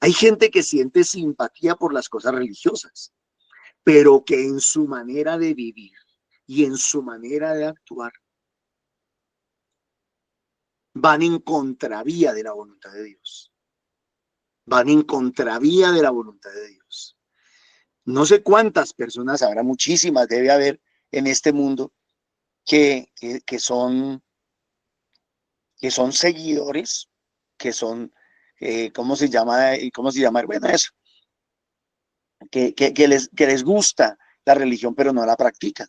Hay gente que siente simpatía por las cosas religiosas, pero que en su manera de vivir y en su manera de actuar van en contravía de la voluntad de Dios. Van en contravía de la voluntad de Dios. No sé cuántas personas, habrá muchísimas, debe haber en este mundo que son seguidores, que son, ¿cómo se llama? ¿Cómo se llama? Bueno, eso, que les gusta la religión, pero no la practican.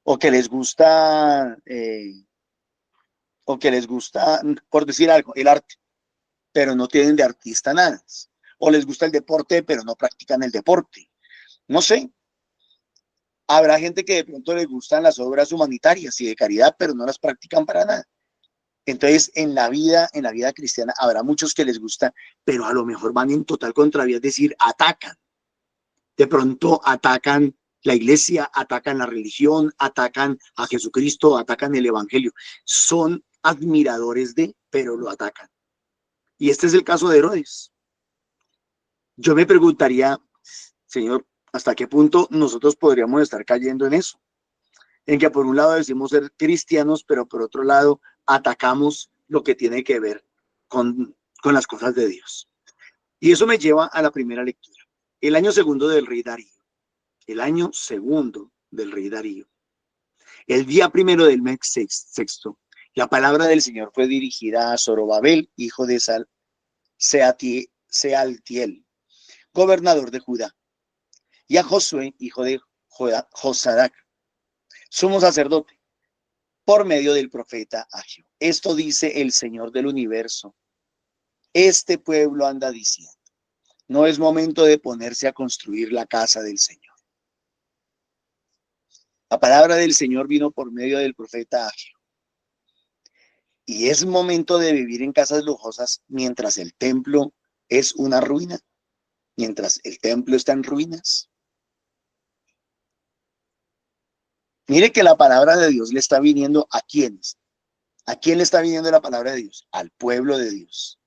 O que les gusta, por decir algo, el arte, pero no tienen de artista nada. O les gusta el deporte, pero no practican el deporte. No sé. Habrá gente que de pronto les gustan las obras humanitarias y de caridad, pero no las practican para nada. Entonces, en la vida cristiana habrá muchos que les gusta, pero a lo mejor van en total contravía, es decir, atacan. De pronto atacan la iglesia, atacan la religión, atacan a Jesucristo, atacan el evangelio. Son admiradores de, pero lo atacan. Y este es el caso de Herodes. Yo me preguntaría, Señor, ¿hasta qué punto nosotros podríamos estar cayendo en eso? En que por un lado decimos ser cristianos, pero por otro lado atacamos lo que tiene que ver con las cosas de Dios. Y eso me lleva a la primera lectura. El año segundo del rey Darío. El año segundo del rey Darío. El día primero del mes sexto, la palabra del Señor fue dirigida a Zorobabel, hijo de Sealtiel, gobernador de Judá, y a Josué, hijo de Josadac, sumo sacerdote, por medio del profeta Ageo. Esto dice el Señor del universo. Este pueblo anda diciendo, no es momento de ponerse a construir la casa del Señor. La palabra del Señor vino por medio del profeta Ageo. Y es momento de vivir en casas lujosas mientras el templo es una ruina, mientras el templo está en ruinas. Mire que la palabra de Dios le está viniendo a quienes. ¿A quién le está viniendo la palabra de Dios? Al pueblo de Dios.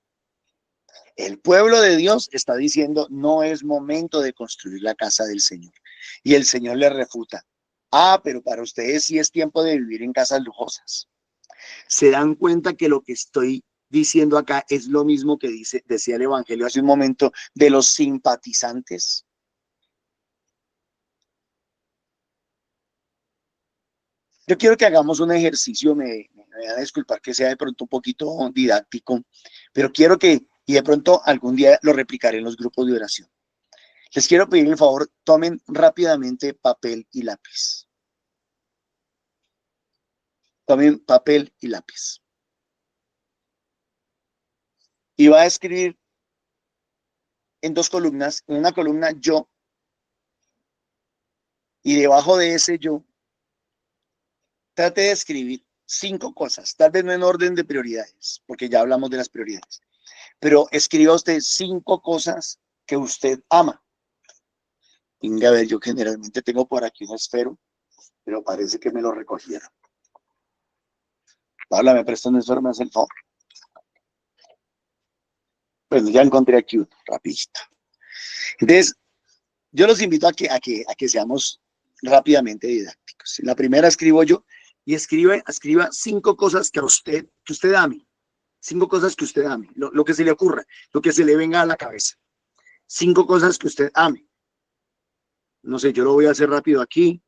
El pueblo de Dios está diciendo, no es momento de construir la casa del Señor. Y el Señor le refuta. Pero para ustedes sí es tiempo de vivir en casas lujosas. ¿Se dan cuenta que lo que estoy diciendo acá es lo mismo que decía el Evangelio hace un momento de los simpatizantes? Yo quiero que hagamos un ejercicio, me van a disculpar que sea de pronto un poquito didáctico, pero quiero que, y de pronto algún día lo replicaré en los grupos de oración. Les quiero pedir el favor, tomen rápidamente papel y lápiz. Tomen papel y lápiz. Y va a escribir en dos columnas, en una columna yo, y debajo de ese yo, trate de escribir 5 cosas, tal vez no en orden de prioridades, porque ya hablamos de las prioridades, pero escriba usted 5 cosas que usted ama. Venga, a ver, yo generalmente tengo por aquí un esfero, pero parece que me lo recogieron. Paula, ¿me presta un esfero? ¿Me hace el favor? Bueno, ya encontré aquí uno, rapidito. Entonces, yo los invito a que seamos rápidamente didácticos. En la primera escribo yo y escriba 5 cosas que usted ame. 5 cosas que usted ame, lo que se le ocurra, lo que se le venga a la cabeza. 5 cosas que usted ame. No sé, yo lo voy a hacer rápido aquí.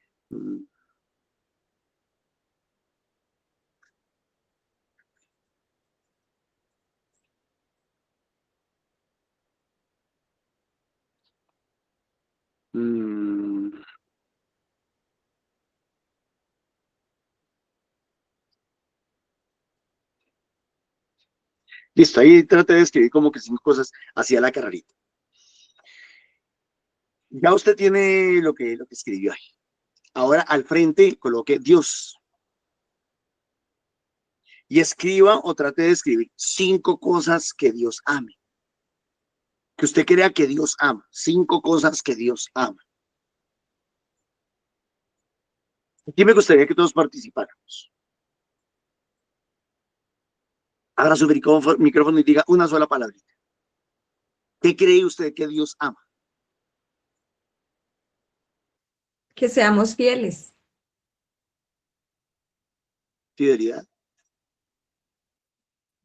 Listo, ahí trate de escribir como que 5 cosas hacia la carrerita. Ya usted tiene lo que escribió ahí. Ahora al frente coloque Dios. Y escriba o trate de escribir 5 cosas que Dios ame. Que usted crea que Dios ama. 5 cosas que Dios ama. Aquí me gustaría que todos participáramos. Abra su micrófono y diga una sola palabra. ¿Qué cree usted que Dios ama? Que seamos fieles. Fidelidad,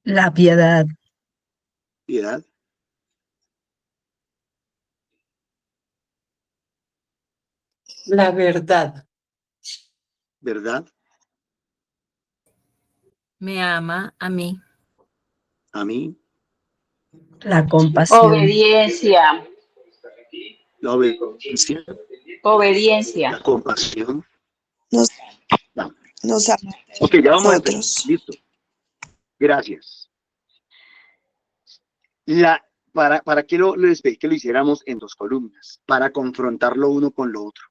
La piedad, piedad, La verdad, verdad, Me ama a mí. a mí, la compasión, Obediencia, la obediencia, obediencia. la compasión. Nos, No. nos ama Ok, ya a vamos a empezar. nosotros. Listo. Gracias. ¿Para qué les pedí que lo hiciéramos en 2 columnas? Para confrontarlo uno con lo otro.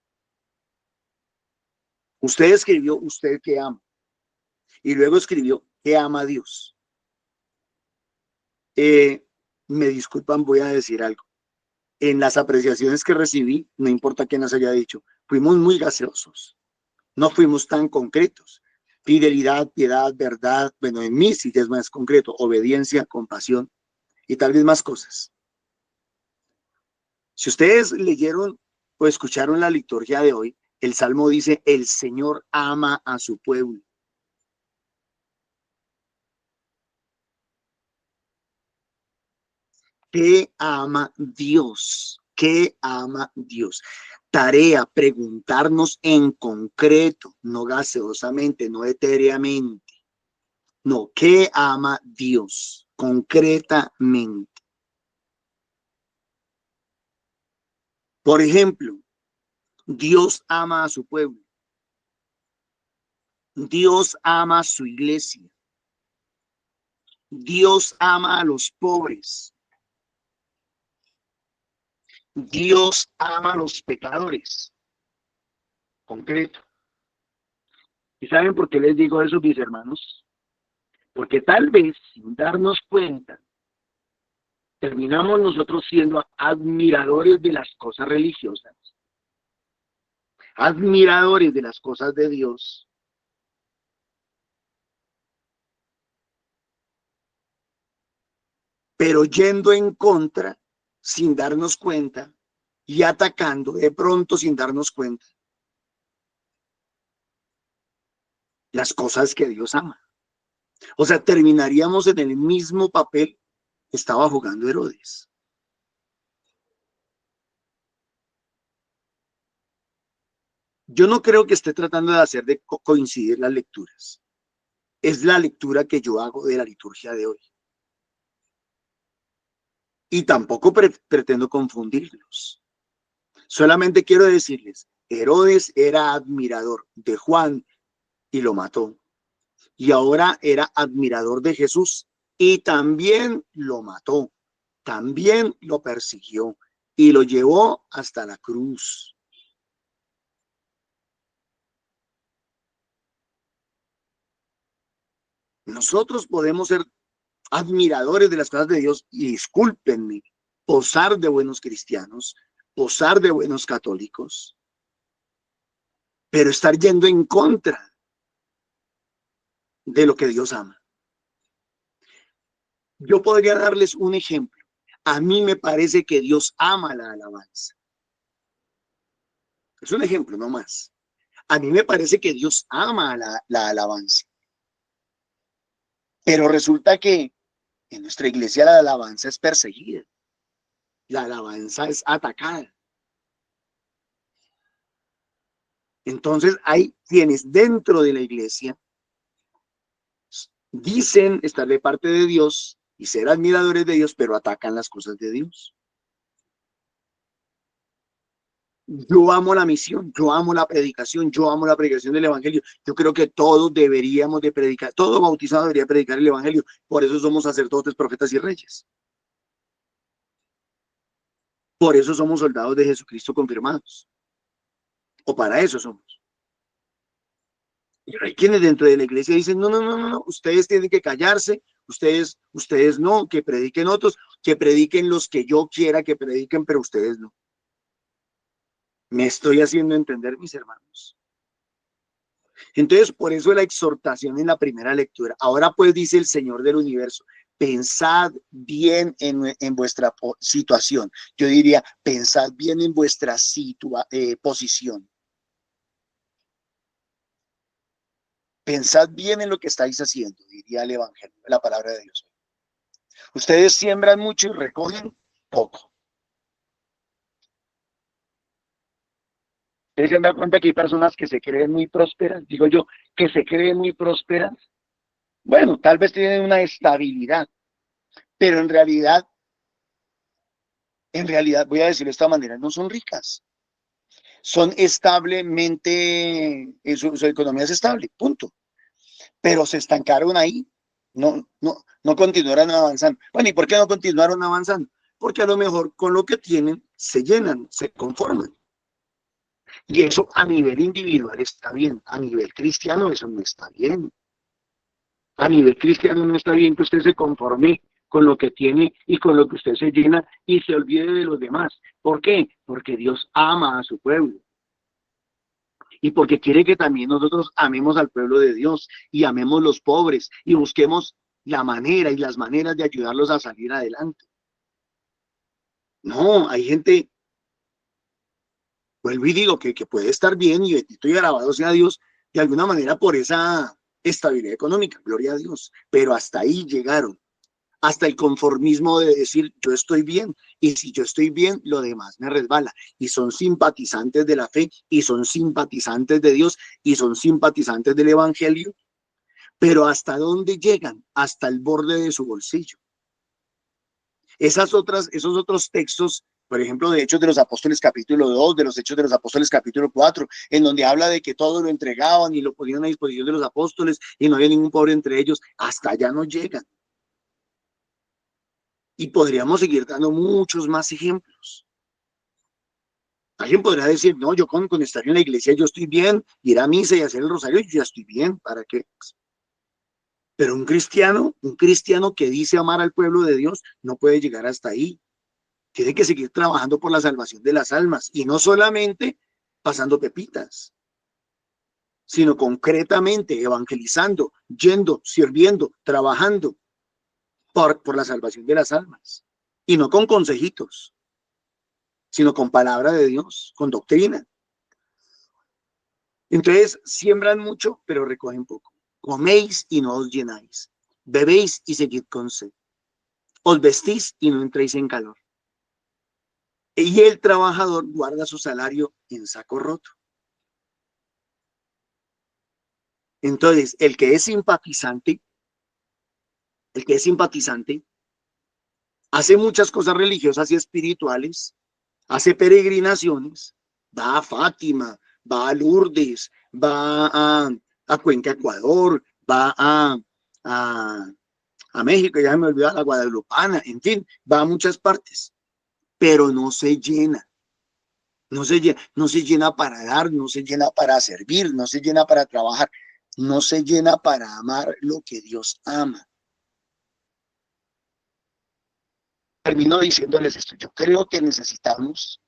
Usted escribió usted que ama. Y luego escribió que ama a Dios. Me disculpan, voy a decir algo. En las apreciaciones que recibí, no importa quién nos haya dicho, fuimos muy gaseosos. No fuimos tan concretos. Fidelidad, piedad, verdad. Bueno, en mí sí ya es más concreto. Obediencia, compasión y tal vez más cosas. Si ustedes leyeron o escucharon la liturgia de hoy, el Salmo dice, el Señor ama a su pueblo. ¿Qué ama Dios? ¿Qué ama Dios? Tarea, preguntarnos en concreto, no gaseosamente, no etéreamente. No, ¿qué ama Dios? Concretamente. Por ejemplo, Dios ama a su pueblo. Dios ama a su iglesia. Dios ama a los pobres. Dios ama a los pecadores. Concreto. ¿Y saben por qué les digo eso, mis hermanos? Porque tal vez, sin darnos cuenta, terminamos nosotros siendo admiradores de las cosas religiosas, admiradores de las cosas de Dios, pero yendo en contra, sin darnos cuenta, y atacando de pronto sin darnos cuenta las cosas que Dios ama. O sea, terminaríamos en el mismo papel que estaba jugando Herodes. Yo no creo que esté tratando de hacer de coincidir las lecturas. Es la lectura que yo hago de la liturgia de hoy. Y tampoco pretendo confundirlos. Solamente quiero decirles, Herodes era admirador de Juan y lo mató. Y ahora era admirador de Jesús y también lo mató. También lo persiguió y lo llevó hasta la cruz. Nosotros podemos ser admiradores de las cosas de Dios y discúlpenme, posar de buenos cristianos, posar de buenos católicos, pero estar yendo en contra de lo que Dios ama. Yo podría darles un ejemplo. A mí me parece que Dios ama la alabanza. Es un ejemplo, no más. A mí me parece que Dios ama la alabanza. Pero resulta que en nuestra iglesia la alabanza es perseguida. La alabanza es atacada. Entonces hay quienes dentro de la iglesia dicen estar de parte de Dios y ser admiradores de Dios, pero atacan las cosas de Dios. Yo amo la misión, yo amo la predicación del evangelio. Yo creo que todos deberíamos de predicar, todo bautizado debería predicar el evangelio. Por eso somos sacerdotes, profetas y reyes. Por eso somos soldados de Jesucristo confirmados. O para eso somos. Pero hay quienes dentro de la iglesia dicen, no, ustedes tienen que callarse, ustedes no, que prediquen otros, que prediquen los que yo quiera que prediquen, pero ustedes no. Me estoy haciendo entender, mis hermanos. Entonces, por eso la exhortación en la primera lectura. Ahora pues dice el Señor del universo, pensad bien en vuestra situación. Yo diría, pensad bien en vuestra posición. Pensad bien en lo que estáis haciendo, diría el Evangelio, la palabra de Dios. Ustedes siembran mucho y recogen poco. ¿Ustedes se han dado cuenta que hay personas que se creen muy prósperas? Digo yo, que se creen muy prósperas. Bueno, tal vez tienen una estabilidad, pero en realidad, voy a decirlo de esta manera, no son ricas. Son establemente, su economía es estable, punto. Pero se estancaron ahí, no continuaron avanzando. Bueno, ¿y por qué no continuaron avanzando? Porque a lo mejor con lo que tienen se llenan, se conforman. Y eso a nivel individual está bien, a nivel cristiano eso no está bien. A nivel cristiano no está bien que usted se conforme con lo que tiene y con lo que usted se llena y se olvide de los demás. ¿Por qué? Porque Dios ama a su pueblo. Y porque quiere que también nosotros amemos al pueblo de Dios y amemos los pobres y busquemos la manera y las maneras de ayudarlos a salir adelante. No, hay gente, vuelvo y digo, que puede estar bien y bendito y alabado sea Dios de alguna manera por esa estabilidad económica, gloria a Dios, pero hasta ahí llegaron. Hasta el conformismo de decir yo estoy bien y si yo estoy bien lo demás me resbala, y son simpatizantes de la fe y son simpatizantes de Dios y son simpatizantes del Evangelio, pero ¿hasta dónde llegan? Hasta el borde de su bolsillo. Esos otros textos, por ejemplo, de Hechos de los Apóstoles capítulo 2, de los Hechos de los Apóstoles capítulo 4, en donde habla de que todo lo entregaban y lo ponían a disposición de los apóstoles y no había ningún pobre entre ellos, hasta allá no llegan. Y podríamos seguir dando muchos más ejemplos. Alguien podrá decir, no, yo con estar en la iglesia yo estoy bien, ir a misa y hacer el rosario, yo ya estoy bien, ¿para qué? Pero un cristiano que dice amar al pueblo de Dios, no puede llegar hasta ahí. Tiene que seguir trabajando por la salvación de las almas, y no solamente pasando pepitas, sino concretamente evangelizando, yendo, sirviendo, trabajando por la salvación de las almas. Y no con consejitos, sino con palabra de Dios, con doctrina. Entonces, siembran mucho, pero recogen poco. Coméis y no os llenáis. Bebéis y seguid con sed. Os vestís y no entréis en calor. Y el trabajador guarda su salario en saco roto. Entonces, el que es simpatizante, hace muchas cosas religiosas y espirituales, hace peregrinaciones, va a Fátima, va a Lourdes, va a Cuenca, Ecuador, va a México, ya me olvidó, a la Guadalupana, en fin, va a muchas partes, pero no se llena. No se llena para dar, no se llena para servir, no se llena para trabajar, no se llena para amar lo que Dios ama. Termino diciéndoles esto, yo creo que necesitamos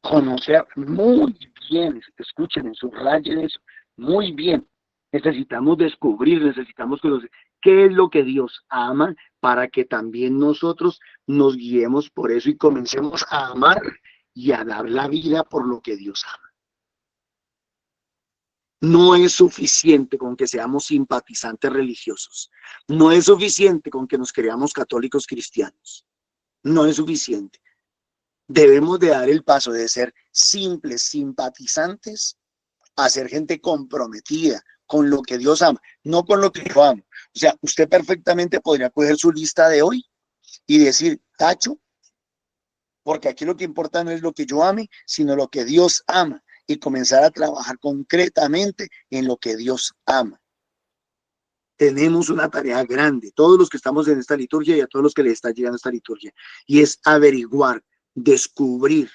conocer muy bien, escuchen, subrayen eso, muy bien. Necesitamos descubrir, necesitamos conocer qué es lo que Dios ama para que también nosotros nos guiemos por eso y comencemos a amar y a dar la vida por lo que Dios ama. No es suficiente con que seamos simpatizantes religiosos. No es suficiente con que nos creamos católicos cristianos. No es suficiente. Debemos de dar el paso de ser simples simpatizantes a ser gente comprometida con lo que Dios ama, no con lo que yo amo. O sea, usted perfectamente podría coger su lista de hoy y decir, tacho, porque aquí lo que importa no es lo que yo ame, sino lo que Dios ama, y comenzar a trabajar concretamente en lo que Dios ama. Tenemos una tarea grande, todos los que estamos en esta liturgia y a todos los que les está llegando esta liturgia, y es averiguar, descubrir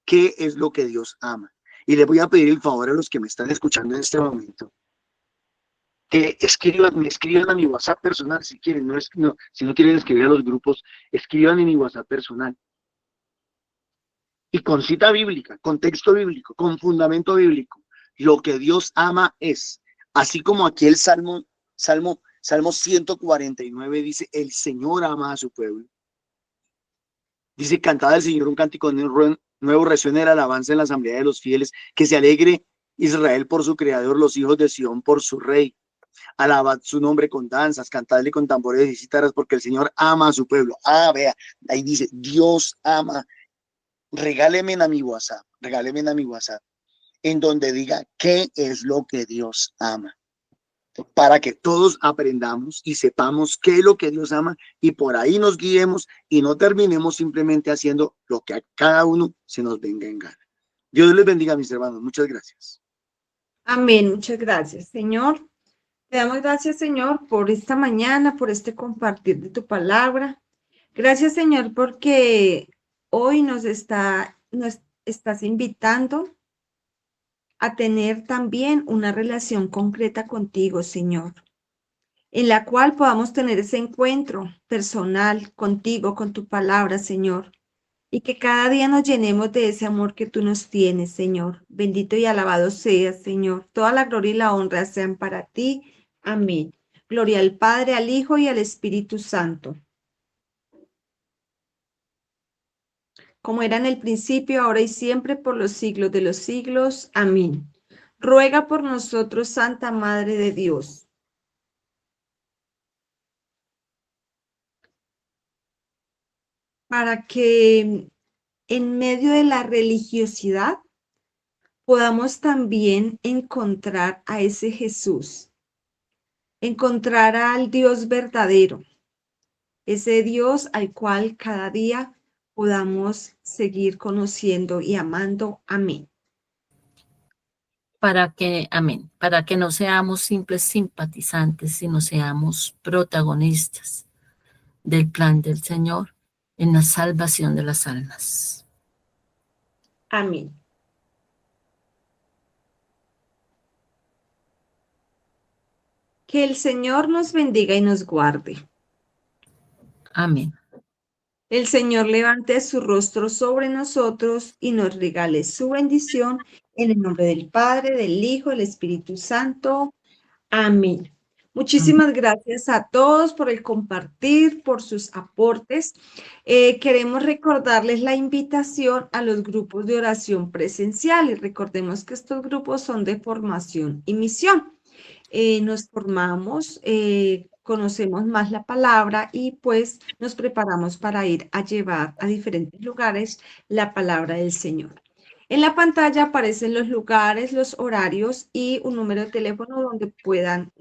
qué es lo que Dios ama. Y les voy a pedir el favor a los que me están escuchando en este momento, que me escriban a mi WhatsApp personal si quieren, si no quieren escribir a los grupos, escriban en mi WhatsApp personal. Y con cita bíblica, con texto bíblico, con fundamento bíblico, lo que Dios ama es, así como aquí el Salmo 149 dice, el Señor ama a su pueblo. Dice, cantad al Señor un cántico nuevo, resuene la alabanza en la asamblea de los fieles, que se alegre Israel por su creador, los hijos de Sión por su rey. Alabad su nombre con danzas, cantadle con tambores y cítaras, porque el Señor ama a su pueblo. Ah, vea, ahí dice, Dios ama. Regáleme a mi WhatsApp, en donde diga qué es lo que Dios ama, para que todos aprendamos y sepamos qué es lo que Dios ama y por ahí nos guiemos y no terminemos simplemente haciendo lo que a cada uno se nos venga en gana. Dios les bendiga, mis hermanos. Muchas gracias. Amén. Muchas gracias, Señor. Te damos gracias, Señor, por esta mañana, por este compartir de tu palabra. Gracias, Señor, porque hoy nos estás invitando a tener también una relación concreta contigo, Señor, en la cual podamos tener ese encuentro personal contigo, con tu palabra, Señor, y que cada día nos llenemos de ese amor que tú nos tienes, Señor. Bendito y alabado seas, Señor. Toda la gloria y la honra sean para ti. Amén. Gloria al Padre, al Hijo y al Espíritu Santo, como era en el principio, ahora y siempre, por los siglos de los siglos. Amén. Ruega por nosotros, Santa Madre de Dios, para que en medio de la religiosidad podamos también encontrar a ese Jesús, encontrar al Dios verdadero, ese Dios al cual cada día podamos seguir conociendo y amando. Amén. Amén, para que no seamos simples simpatizantes, sino seamos protagonistas del plan del Señor en la salvación de las almas. Amén. Que el Señor nos bendiga y nos guarde. Amén. El Señor levante su rostro sobre nosotros y nos regale su bendición en el nombre del Padre, del Hijo, del Espíritu Santo. Amén. Muchísimas gracias a todos por el compartir, por sus aportes. Queremos recordarles la invitación a los grupos de oración presenciales. Recordemos que estos grupos son de formación y misión. Nos formamos, conocemos más la palabra y pues nos preparamos para ir a llevar a diferentes lugares la palabra del Señor. En la pantalla aparecen los lugares, los horarios y un número de teléfono donde puedan,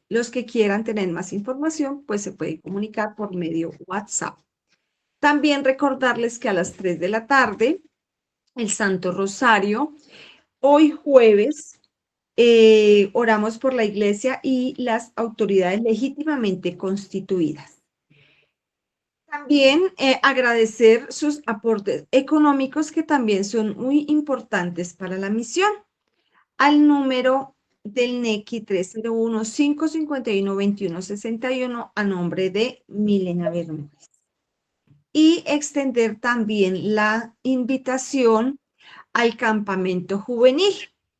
los que quieran tener más información, pues se pueden comunicar por medio WhatsApp. También recordarles que a las 3 de la tarde, el Santo Rosario, hoy jueves, oramos por la iglesia y las autoridades legítimamente constituidas. También agradecer sus aportes económicos que también son muy importantes para la misión. Al número del NECI 301-551-2161 a nombre de Milena Bermúdez. Y extender también la invitación al campamento juvenil,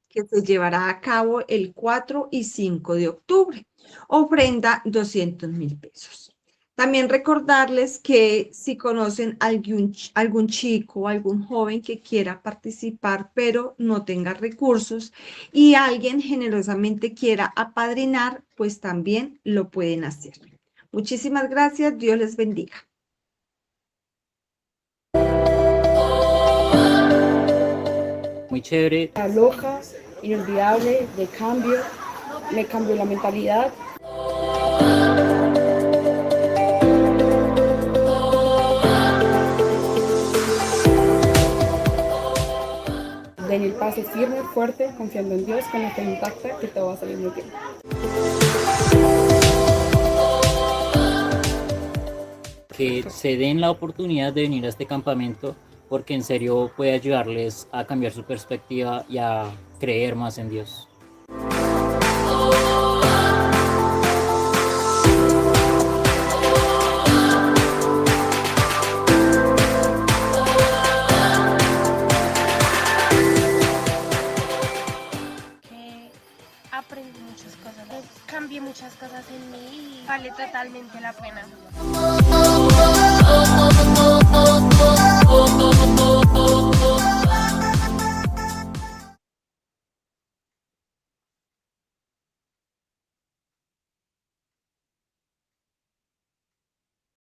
que se llevará a cabo el 4 y 5 de octubre. Ofrenda 200,000 pesos. También recordarles que si conocen algún chico o algún joven que quiera participar, pero no tenga recursos y alguien generosamente quiera apadrinar, pues también lo pueden hacer. Muchísimas gracias. Dios les bendiga. Muy chévere. Loca, inolvidable, de cambio, me cambió la mentalidad. Den el paso firme, fuerte, confiando en Dios, con la fe intacta, que todo va a salir muy bien. Que se den la oportunidad de venir a este campamento, porque en serio puede ayudarles a cambiar su perspectiva y a creer más en Dios. Aprendí muchas cosas, cambié muchas cosas en mí y vale totalmente la pena.